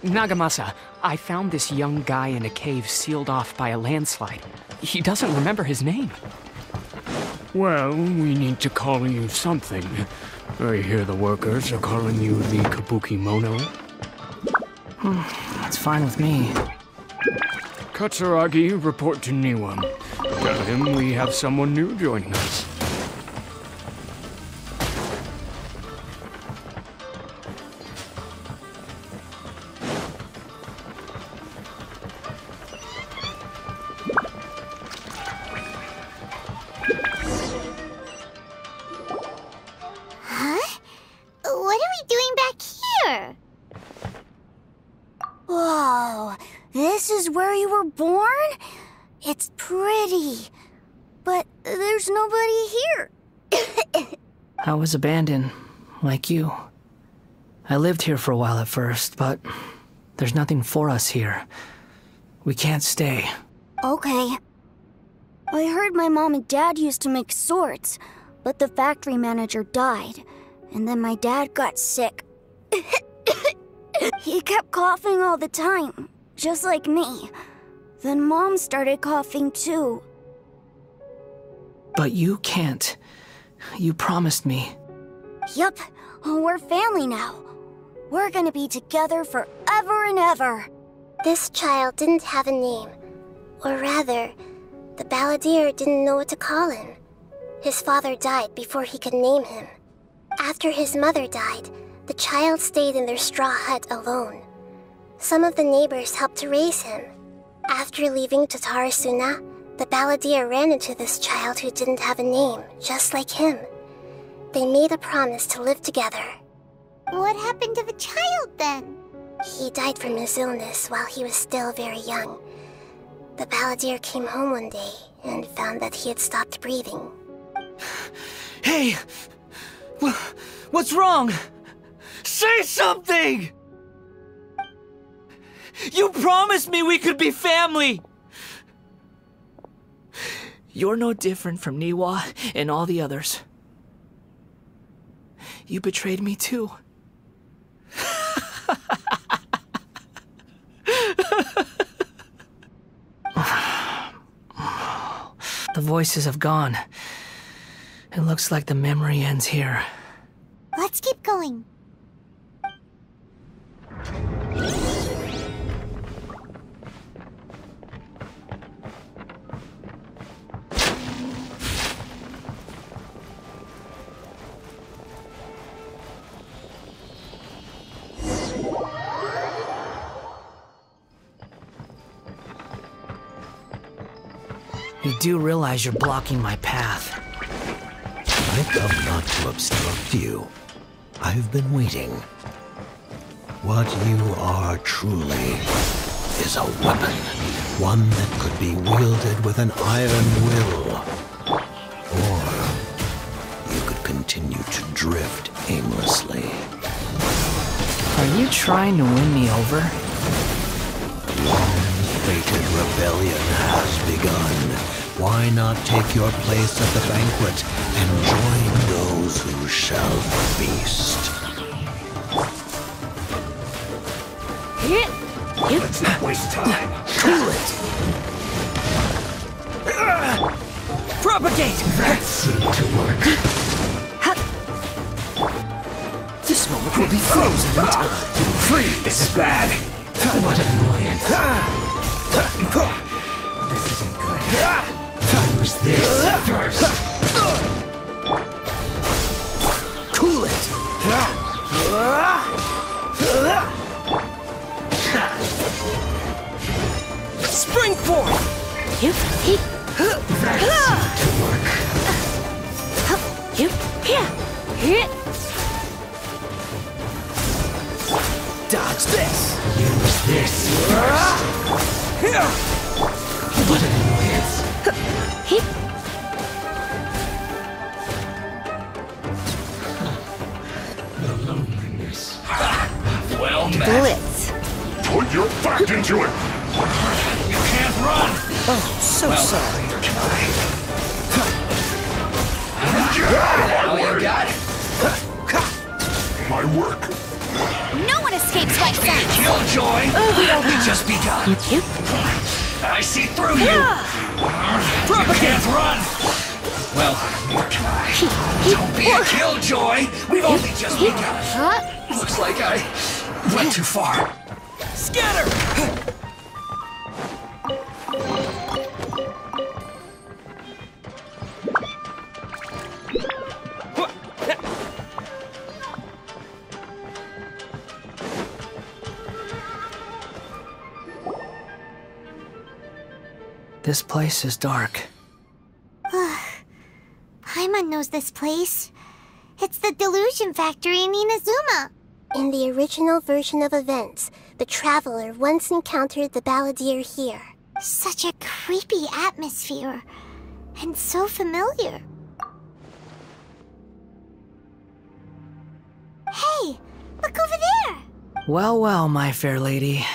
Nagamasa, I found this young guy in a cave sealed off by a landslide. He doesn't remember his name. Well, we need to call you something. I hear the workers are calling you the Kabukimono. That's fine with me. Katsuragi, report to Niwa. Tell him we have someone new joining us. This is where you were born? It's pretty, but there's nobody here. I was abandoned, like you. I lived here for a while at first, but there's nothing for us here. We can't stay. Okay. I heard my mom and dad used to make swords, but the factory manager died, and then my dad got sick. He kept coughing all the time, just like me. Then Mom started coughing too. But you can't. You promised me. Yup, we're family now. We're gonna be together forever and ever. This child didn't have a name. Or rather, the balladeer didn't know what to call him. His father died before he could name him. After his mother died, the child stayed in their straw hut alone. Some of the neighbors helped to raise him. After leaving Tatarasuna, the balladeer ran into this child who didn't have a name, just like him. They made a promise to live together. What happened to the child then? He died from his illness while he was still very young. The balladeer came home one day and found that he had stopped breathing. Hey! What's wrong? Say something! You promised me we could be family! You're no different from Niwa and all the others. You betrayed me too. The voices have gone. It looks like the memory ends here. Let's keep going. You do realize you're blocking my path. I'd love not to obstruct you, I've been waiting. What you are truly is a weapon. One that could be wielded with an iron will. Or you could continue to drift aimlessly. Are you trying to win me over? Long-fated rebellion has begun. Why not take your place at the banquet and join those who shall feast? Let's not waste time. Cool it! Propagate! That seemed to work. This moment will be frozen in time. Freeze! This is bad. What an annoyance. This isn't good. Use this first. Cool it! Spring forth! That Dodge this! Use this first! What an annoyance! The loneliness. Well met. Blitz. Put your back into it! You can't run! Oh, so sorry. Now you got it! My work. No one escapes like that. Killjoy! We've only just begun. I see through you! You can't run! Well, neither can I. Don't be a killjoy! We've only just begun. Looks like I went too far. Scatter! This place is dark. Paimon knows this place. It's the Delusion Factory in Inazuma. In the original version of events, the Traveler once encountered the Balladeer here. Such a creepy atmosphere. And so familiar. Hey, look over there! Well, well, my fair lady.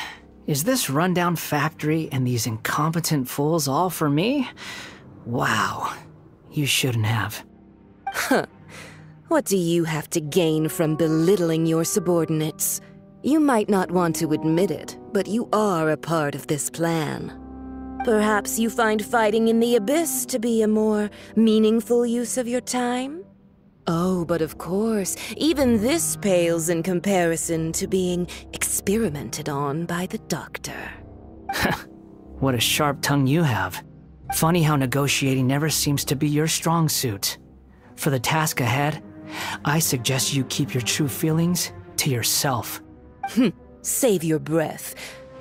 Is this rundown factory and these incompetent fools all for me? Wow. You shouldn't have. Huh. What do you have to gain from belittling your subordinates? You might not want to admit it, but you are a part of this plan. Perhaps you find fighting in the Abyss to be a more meaningful use of your time? Oh, but of course, even this pales in comparison to being experimented on by the Doctor. What a sharp tongue you have. Funny how negotiating never seems to be your strong suit. For the task ahead, I suggest you keep your true feelings to yourself. Save your breath.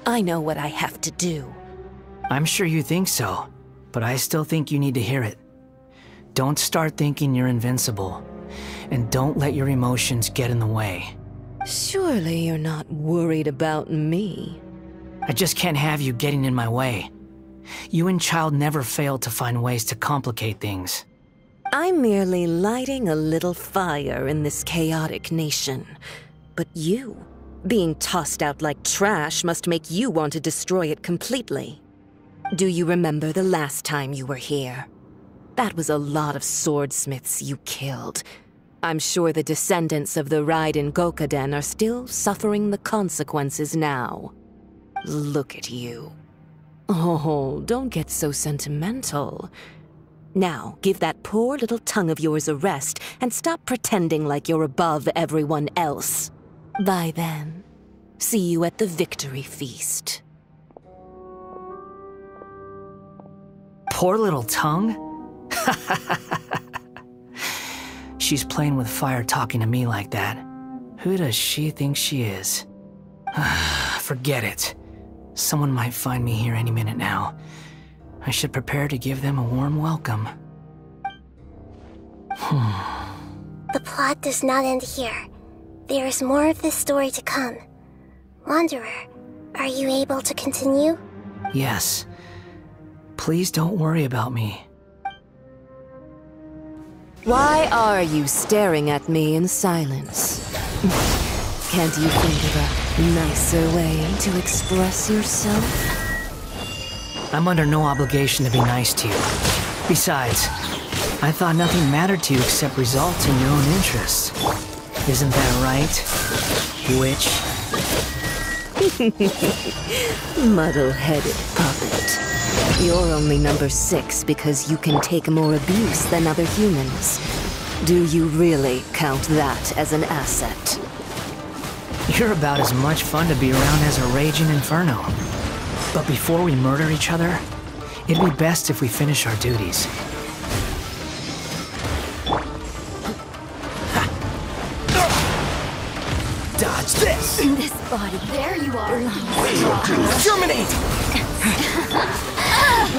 I know what I have to do. I'm sure you think so, but I still think you need to hear it. Don't start thinking you're invincible, and don't let your emotions get in the way. Surely you're not worried about me. I just can't have you getting in my way. You and Child never fail to find ways to complicate things. I'm merely lighting a little fire in this chaotic nation. But you, being tossed out like trash, must make you want to destroy it completely. Do you remember the last time you were here? That was a lot of swordsmiths you killed. I'm sure the descendants of the Raiden Gokaden are still suffering the consequences now. Look at you. Oh, don't get so sentimental. Now, give that poor little tongue of yours a rest and stop pretending like you're above everyone else. Bye then. See you at the victory feast. Poor little tongue? She's playing with fire talking to me like that. Who does she think she is? Forget it. Someone might find me here any minute now. I should prepare to give them a warm welcome. The plot does not end here. There is more of this story to come. Wanderer, are you able to continue? Yes. Please don't worry about me. Why are you staring at me in silence? Can't you think of a nicer way to express yourself? I'm under no obligation to be nice to you. Besides, I thought nothing mattered to you except results in your own interests. Isn't that right, witch? Muddle-headed puppet. You're only number 6 because you can take more abuse than other humans. Do you really count that as an asset? You're about as much fun to be around as a raging inferno. But before we murder each other, it'd be best if we finish our duties. Dodge this! This body. There you are. Germinate!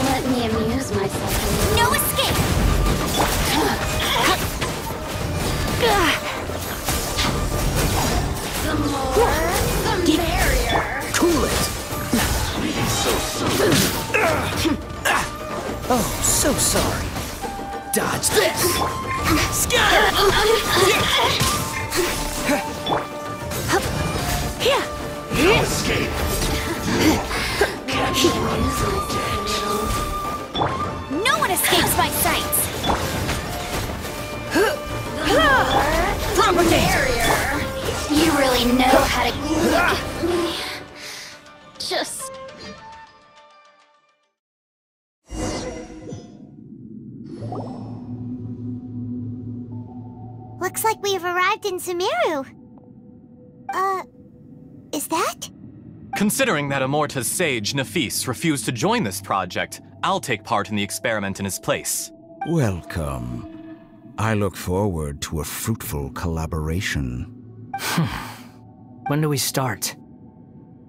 Let me amuse myself. No escape! The more, the merrier. Cool it! Oh, so sorry. Dodge this! Scatter! No escape! No one escapes my sights! Propagate! You really know how to... Just... Looks like we have arrived in Sumeru. Is that? Considering that Amorta's sage, Nafis, refused to join this project, I'll take part in the experiment in his place. Welcome. I look forward to a fruitful collaboration. When do we start?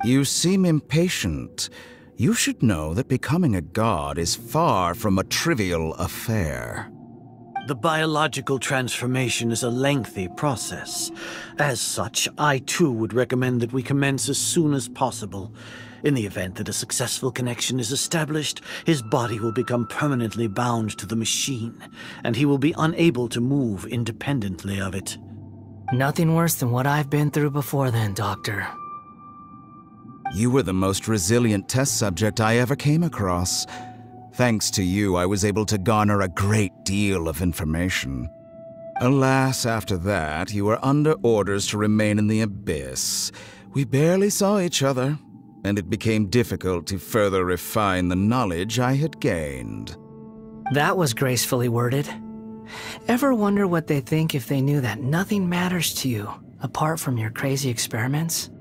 You seem impatient. You should know that becoming a god is far from a trivial affair. The biological transformation is a lengthy process. As such, I too would recommend that we commence as soon as possible. In the event that a successful connection is established, his body will become permanently bound to the machine, and he will be unable to move independently of it. Nothing worse than what I've been through before then, Doctor. You were the most resilient test subject I ever came across. Thanks to you, I was able to garner a great deal of information. Alas, after that, you were under orders to remain in the abyss. We barely saw each other, and it became difficult to further refine the knowledge I had gained. That was gracefully worded. Ever wonder what they'd think if they knew that nothing matters to you, apart from your crazy experiments?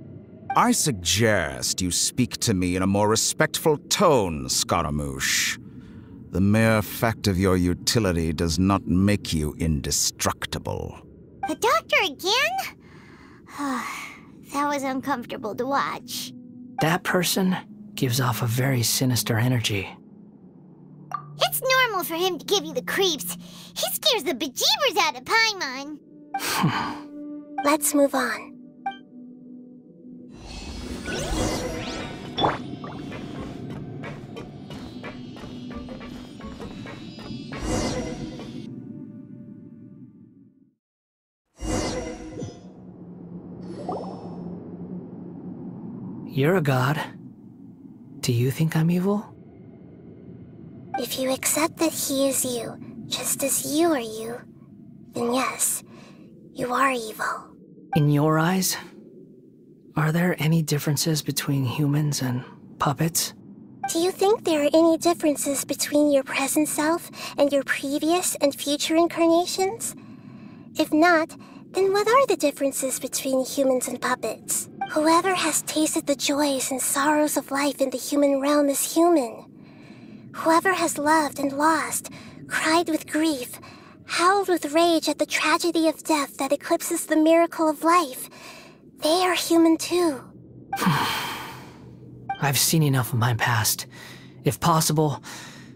I suggest you speak to me in a more respectful tone, Scaramouche. The mere fact of your utility does not make you indestructible. The doctor again? That was uncomfortable to watch. That person gives off a very sinister energy. It's normal for him to give you the creeps. He scares the bejeebers out of Paimon. Let's move on. You're a god. Do you think I'm evil? If you accept that he is you, just as you are you, then yes, you are evil. In your eyes, are there any differences between humans and puppets? Do you think there are any differences between your present self and your previous and future incarnations? If not, then what are the differences between humans and puppets? Whoever has tasted the joys and sorrows of life in the human realm is human. Whoever has loved and lost, cried with grief, howled with rage at the tragedy of death that eclipses the miracle of life, they are human too. I've seen enough of my past. If possible,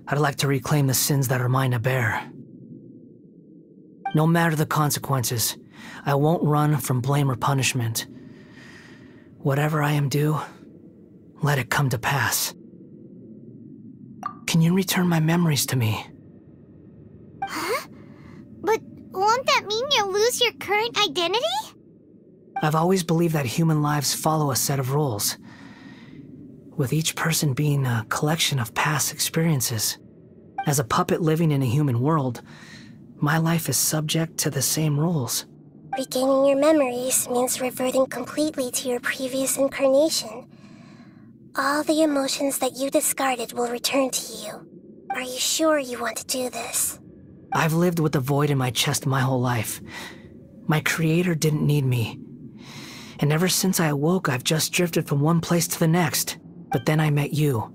I'd like to reclaim the sins that are mine to bear. No matter the consequences, I won't run from blame or punishment. Whatever I am due, let it come to pass. Can you return my memories to me? Huh? But won't that mean you'll lose your current identity? I've always believed that human lives follow a set of rules, with each person being a collection of past experiences. As a puppet living in a human world, my life is subject to the same rules. Regaining your memories means reverting completely to your previous incarnation. All the emotions that you discarded will return to you. Are you sure you want to do this? I've lived with the void in my chest my whole life. My creator didn't need me. And ever since I awoke, I've just drifted from one place to the next. But then I met you.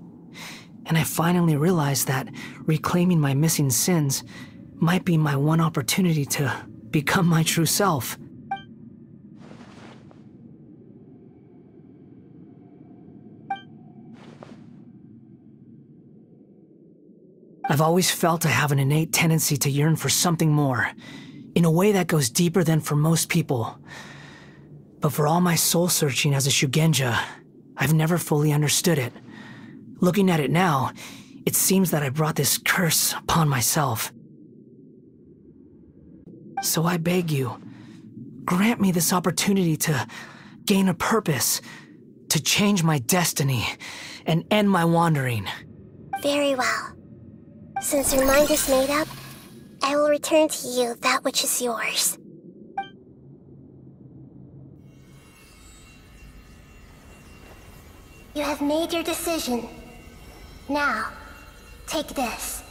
And I finally realized that reclaiming my missing sins might be my one opportunity to become my true self. I've always felt I have an innate tendency to yearn for something more, in a way that goes deeper than for most people. But for all my soul-searching as a Shugenja, I've never fully understood it. Looking at it now, it seems that I brought this curse upon myself. So I beg you, grant me this opportunity to gain a purpose, to change my destiny, and end my wandering. Very well. Since your mind is made up, I will return to you that which is yours. You have made your decision. Now, take this.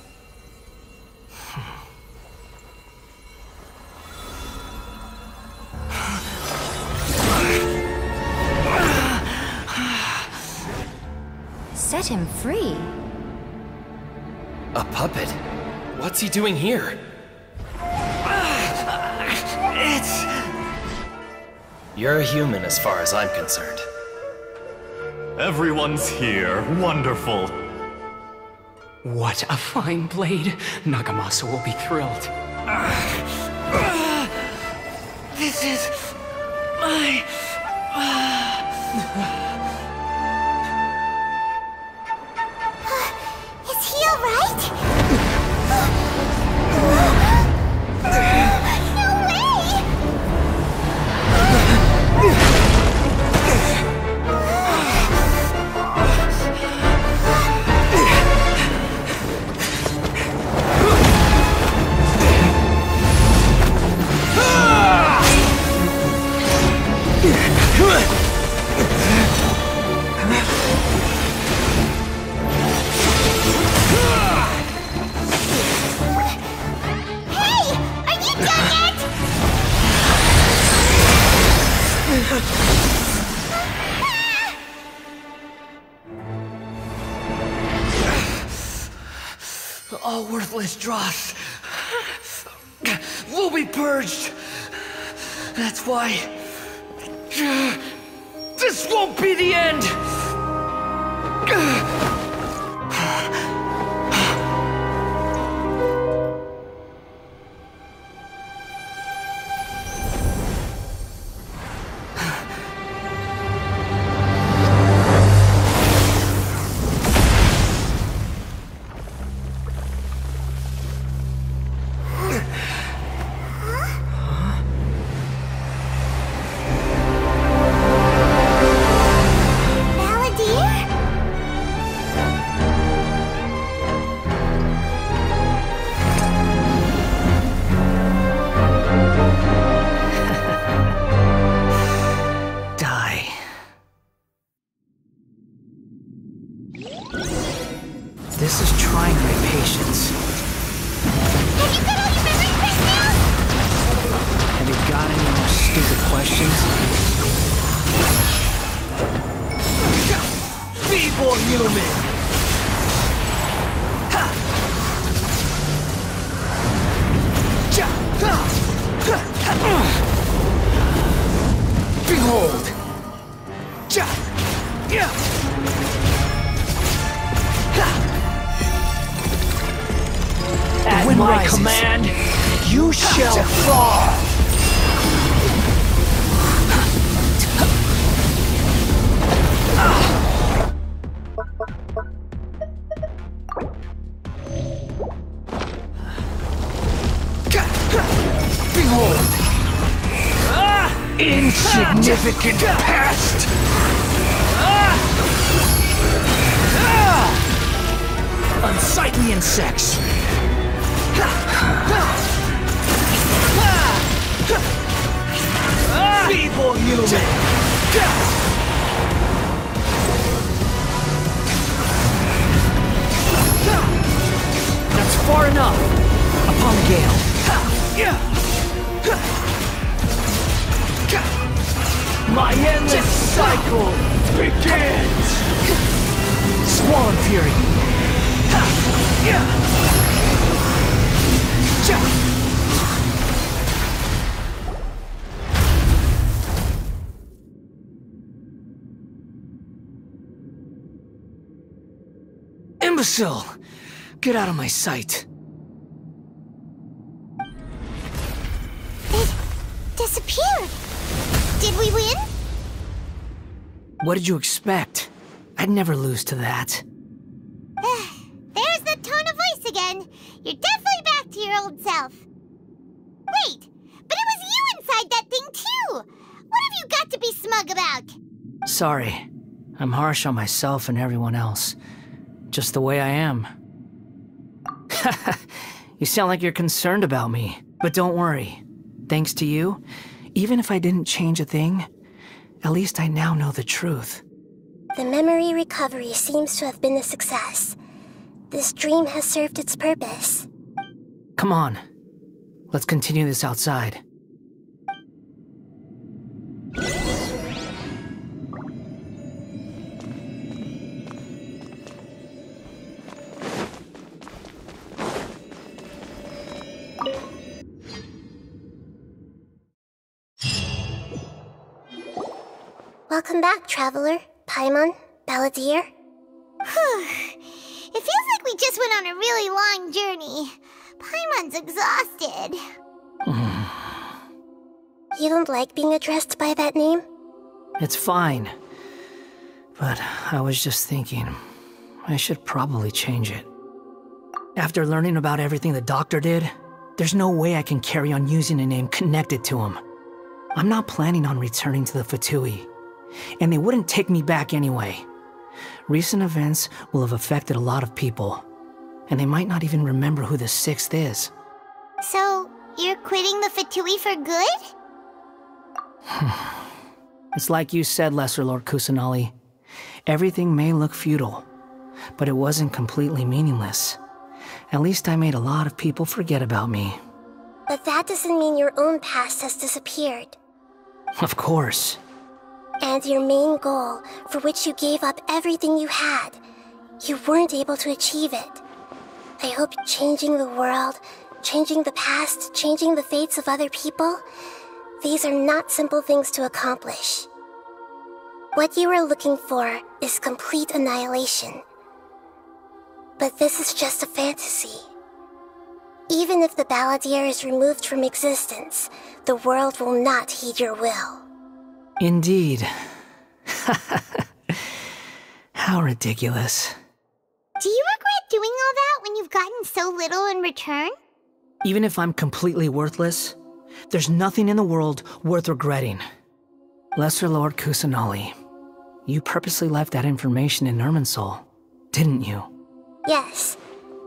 Set him free. A puppet? What's he doing here? You're a human as far as I'm concerned. Everyone's here. Wonderful. What a fine blade. Nagamasa will be thrilled. This is my... Is he alright? No way! All worthless dross will be purged. That's why this won't be the end. This is trying my patience. Have you got all your memories right now? Have you got any more stupid questions? Be more human. Behold! At my command, you shall fall! Insignificant pest! Unsightly insects! Feeble human! That's far enough! Upon the gale. My endless cycle begins! Squall and fury. Imbecile! Get out of my sight. It disappeared. Did we win? What did you expect? I'd never lose to that. There's the tone of voice again. You're definitely back to your old self. Wait, but it was you inside that thing too. What have you got to be smug about? Sorry. I'm harsh on myself and everyone else. Just the way I am. You sound like you're concerned about me. But don't worry. Thanks to you, even if I didn't change a thing, at least I now know the truth. The memory recovery seems to have been a success. This dream has served its purpose. Come on. Let's continue this outside. Welcome back, Traveler, Paimon, Balladeer. It feels like we just went on a really long journey. Paimon's exhausted. You don't like being addressed by that name? It's fine. But I was just thinking, I should probably change it. After learning about everything the doctor did, there's no way I can carry on using a name connected to him. I'm not planning on returning to the Fatui, and they wouldn't take me back anyway. Recent events will have affected a lot of people, and they might not even remember who the sixth is. So, you're quitting the Fatui for good? It's like you said, Lesser Lord Kusanali. Everything may look futile, but it wasn't completely meaningless. At least I made a lot of people forget about me. But that doesn't mean your own past has disappeared. Of course. And your main goal, for which you gave up everything you had, you weren't able to achieve it. I hope changing the world, changing the past, changing the fates of other people, these are not simple things to accomplish. What you are looking for is complete annihilation. But this is just a fantasy. Even if the Balladeer is removed from existence, the world will not heed your will. Indeed. How ridiculous. Do you regret doing all that when you've gotten so little in return? Even if I'm completely worthless, there's nothing in the world worth regretting. Lesser Lord Kusanali, you purposely left that information in Irminsul, didn't you? Yes,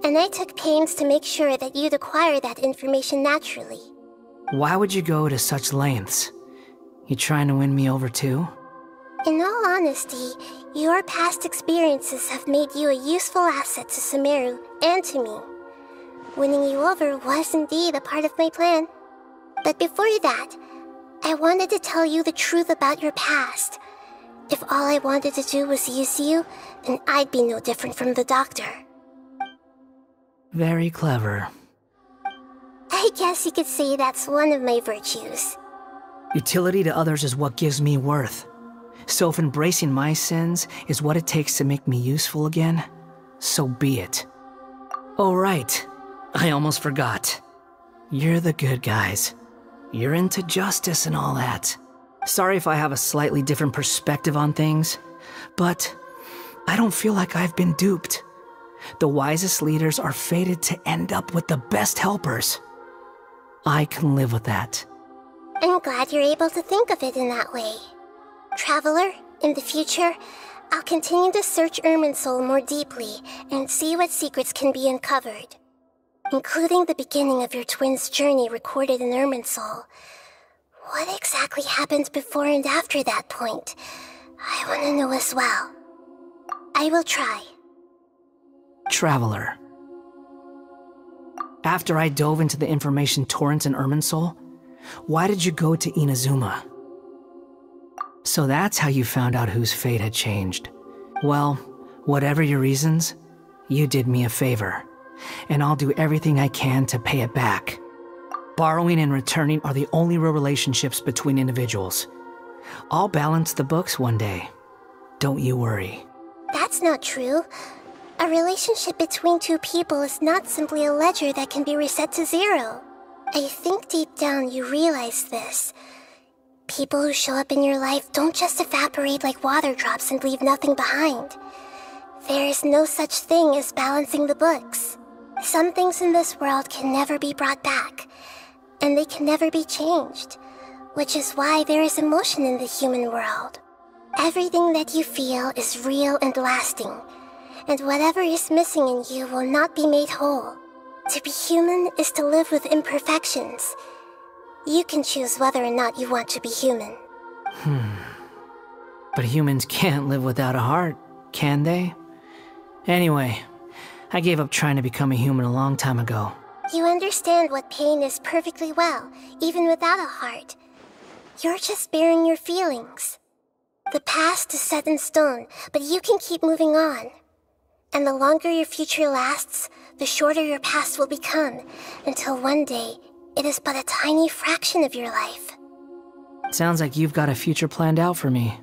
and I took pains to make sure that you'd acquire that information naturally. Why would you go to such lengths? You trying to win me over too? In all honesty, your past experiences have made you a useful asset to Sumeru and to me. Winning you over was indeed a part of my plan. But before that, I wanted to tell you the truth about your past. If all I wanted to do was use you, then I'd be no different from the doctor. Very clever. I guess you could say that's one of my virtues. Utility to others is what gives me worth. So if embracing my sins is what it takes to make me useful again, so be it. Oh right, I almost forgot. You're the good guys. You're into justice and all that. Sorry if I have a slightly different perspective on things, but I don't feel like I've been duped. The wisest leaders are fated to end up with the best helpers. I can live with that. I'm glad you're able to think of it in that way. Traveler, in the future, I'll continue to search Irminsul more deeply and see what secrets can be uncovered, including the beginning of your twins' journey recorded in Irminsul. What exactly happened before and after that point? I want to know as well. I will try. Traveler. After I dove into the information torrents in Irminsul, why did you go to Inazuma? So that's how you found out whose fate had changed. Well, whatever your reasons, you did me a favor, and I'll do everything I can to pay it back. Borrowing and returning are the only real relationships between individuals. I'll balance the books one day. Don't you worry. That's not true. A relationship between two people is not simply a ledger that can be reset to zero. I think deep down you realize this. People who show up in your life don't just evaporate like water drops and leave nothing behind. There is no such thing as balancing the books. Some things in this world can never be brought back, and they can never be changed, which is why there is emotion in the human world. Everything that you feel is real and lasting, and whatever is missing in you will not be made whole. To be human is to live with imperfections. You can choose whether or not you want to be human. But humans can't live without a heart, can they? Anyway, I gave up trying to become a human a long time ago. You understand what pain is perfectly well, even without a heart. You're just bearing your feelings. The past is set in stone, but you can keep moving on. And the longer your future lasts, the shorter your past will become, until one day, it is but a tiny fraction of your life. Sounds like you've got a future planned out for me.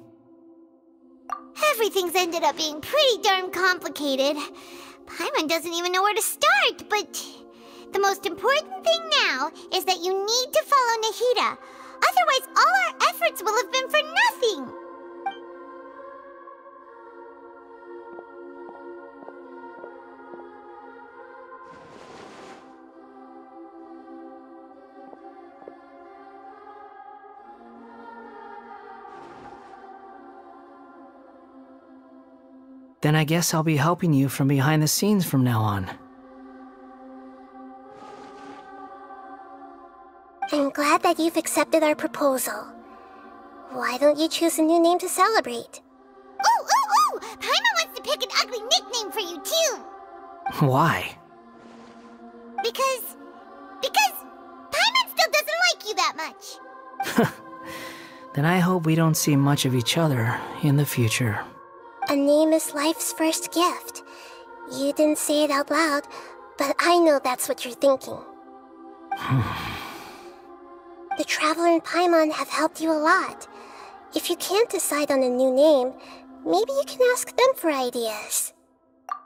Everything's ended up being pretty darn complicated. Paimon doesn't even know where to start, but the most important thing now is that you need to follow Nahida. Otherwise, all our efforts will have been for nothing. Then I guess I'll be helping you from behind the scenes from now on. I'm glad that you've accepted our proposal. Why don't you choose a new name to celebrate? Ooh! Paimon wants to pick an ugly nickname for you, too! Why? Because Paimon still doesn't like you that much. Then I hope we don't see much of each other in the future. A name is life's first gift. You didn't say it out loud, but I know that's what you're thinking. The Traveler and Paimon have helped you a lot. If you can't decide on a new name, maybe you can ask them for ideas.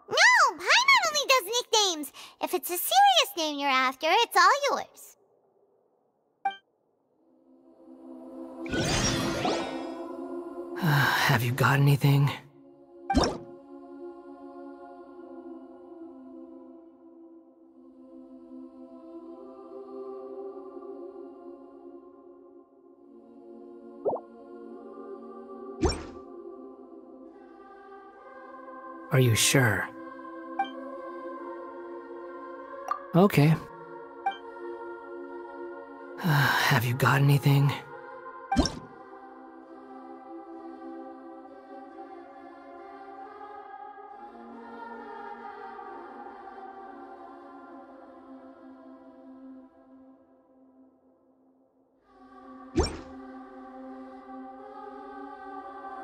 No! Paimon only does nicknames! If it's a serious name you're after, it's all yours. Have you got anything? Are you sure? Okay. Have you got anything?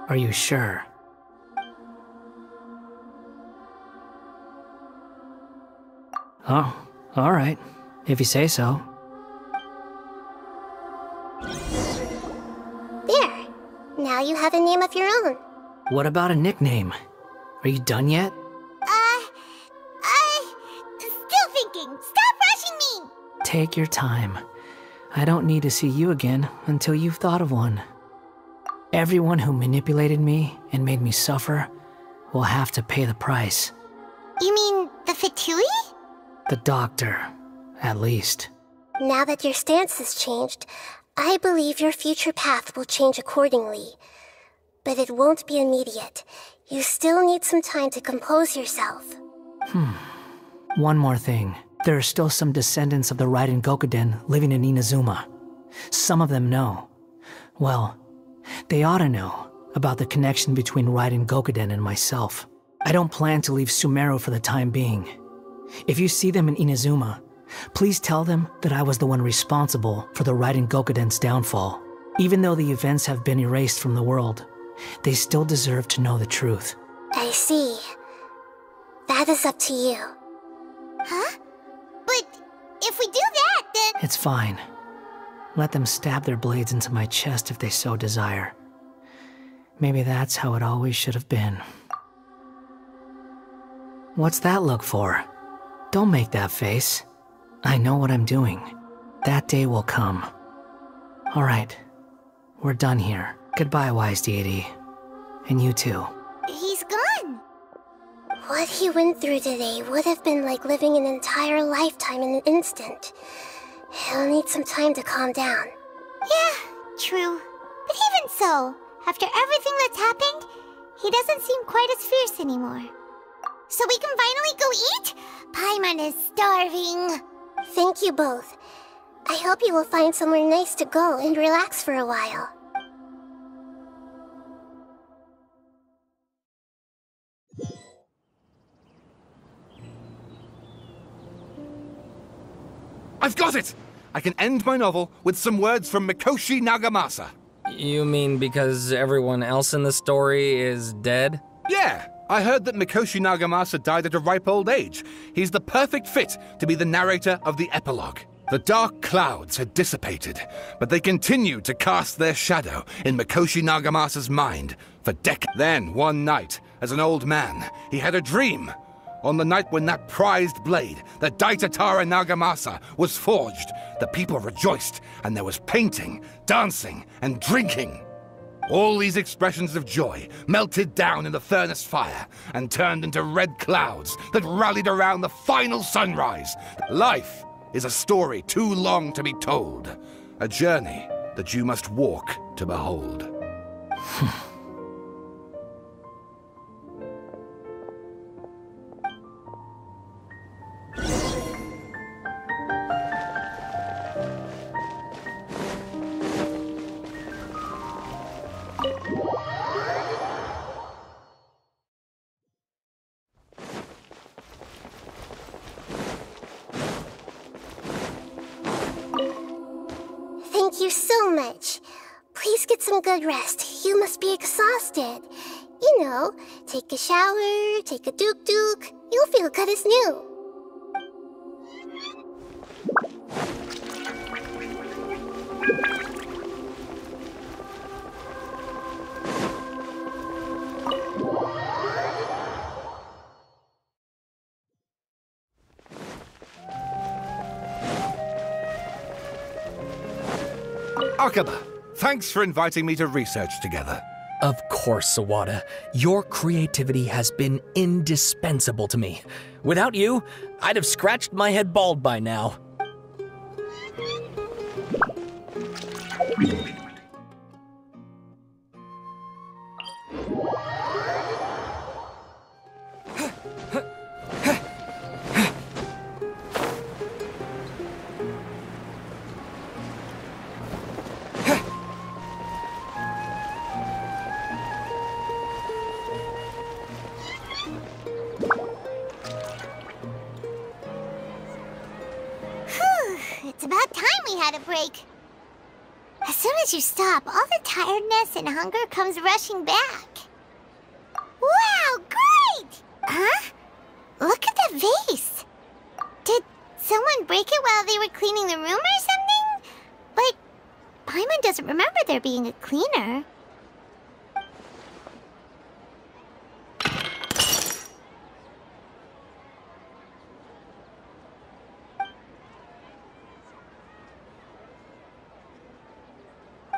Are you sure? Oh, all right, if you say so. There! Now you have a name of your own. What about a nickname? Are you done yet? Still thinking. Stop rushing me! Take your time. I don't need to see you again until you've thought of one. Everyone who manipulated me and made me suffer will have to pay the price. You mean the Fatui? The doctor, at least. Now that your stance has changed, I believe your future path will change accordingly. But it won't be immediate. You still need some time to compose yourself. One more thing. There are still some descendants of the Raiden Gokuden living in Inazuma. Some of them know. Well, they ought to know about the connection between Raiden Gokuden and myself. I don't plan to leave Sumeru for the time being. If you see them in Inazuma, please tell them that I was the one responsible for the Raiden Gokuden's downfall. Even though the events have been erased from the world, they still deserve to know the truth. I see. That is up to you. Huh? But if we do that, then... It's fine. Let them stab their blades into my chest if they so desire. Maybe that's how it always should have been. What's that look for? Don't make that face. I know what I'm doing. That day will come. Alright. We're done here. Goodbye, wise deity. And you too. He's gone. What he went through today would have been like living an entire lifetime in an instant. He'll need some time to calm down. Yeah, true. But even so, after everything that's happened, he doesn't seem quite as fierce anymore. So we can finally go eat? Paimon is starving. Thank you both. I hope you will find somewhere nice to go and relax for a while. I've got it! I can end my novel with some words from Mikoshi Nagamasa. You mean because everyone else in the story is dead? Yeah, I heard that Mikoshi Nagamasa died at a ripe old age. He's the perfect fit to be the narrator of the epilogue. The dark clouds had dissipated, but they continued to cast their shadow in Mikoshi Nagamasa's mind for decades. Then, one night, as an old man, he had a dream. On the night when that prized blade, the Daitatara Nagamasa, was forged, the people rejoiced, and there was painting, dancing, and drinking. All these expressions of joy melted down in the furnace fire and turned into red clouds that rallied around the final sunrise. Life is a story too long to be told, a journey that you must walk to behold. Thank you so much. Please get some good rest. You must be exhausted. You know, take a shower, take a duk-duk. You'll feel good as new. Akaba, thanks for inviting me to research together. Of course, Sawada. Your creativity has been indispensable to me. Without you, I'd have scratched my head bald by now. It's about time we had a break. As soon as you stop, all the tiredness and hunger comes rushing back. Wow, great! Huh? Look at that vase. Did someone break it while they were cleaning the room or something? But Paimon doesn't remember there being a cleaner.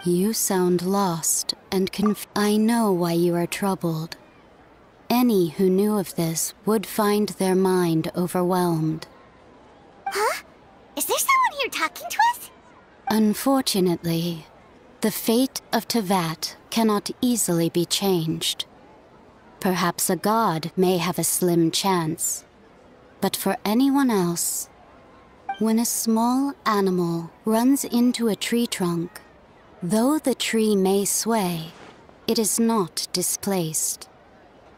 You sound lost and I know why you are troubled. Any who knew of this would find their mind overwhelmed. Huh? Is there someone here talking to us? Unfortunately, the fate of Tevat cannot easily be changed. Perhaps a god may have a slim chance, but for anyone else, when a small animal runs into a tree trunk, though the tree may sway, it is not displaced.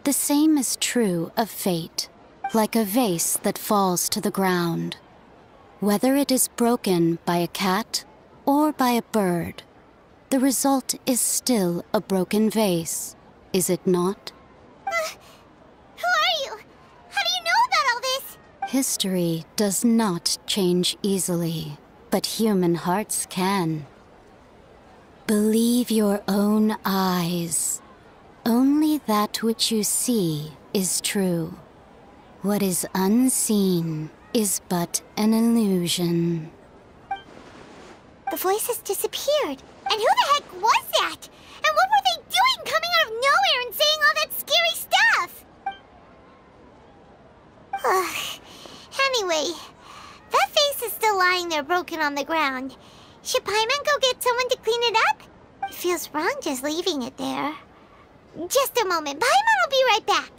The same is true of fate, like a vase that falls to the ground. Whether it is broken by a cat or by a bird, the result is still a broken vase, is it not? Who are you? How do you know about all this? History does not change easily, but human hearts can. Believe your own eyes. Only that which you see is true. What is unseen is but an illusion. The voices disappeared. And who the heck was that? And what were they doing coming out of nowhere and saying all that scary stuff? Anyway, that face is still lying there broken on the ground. Should Paimon go get someone to clean it up? It feels wrong just leaving it there. Just a moment. Paimon will be right back.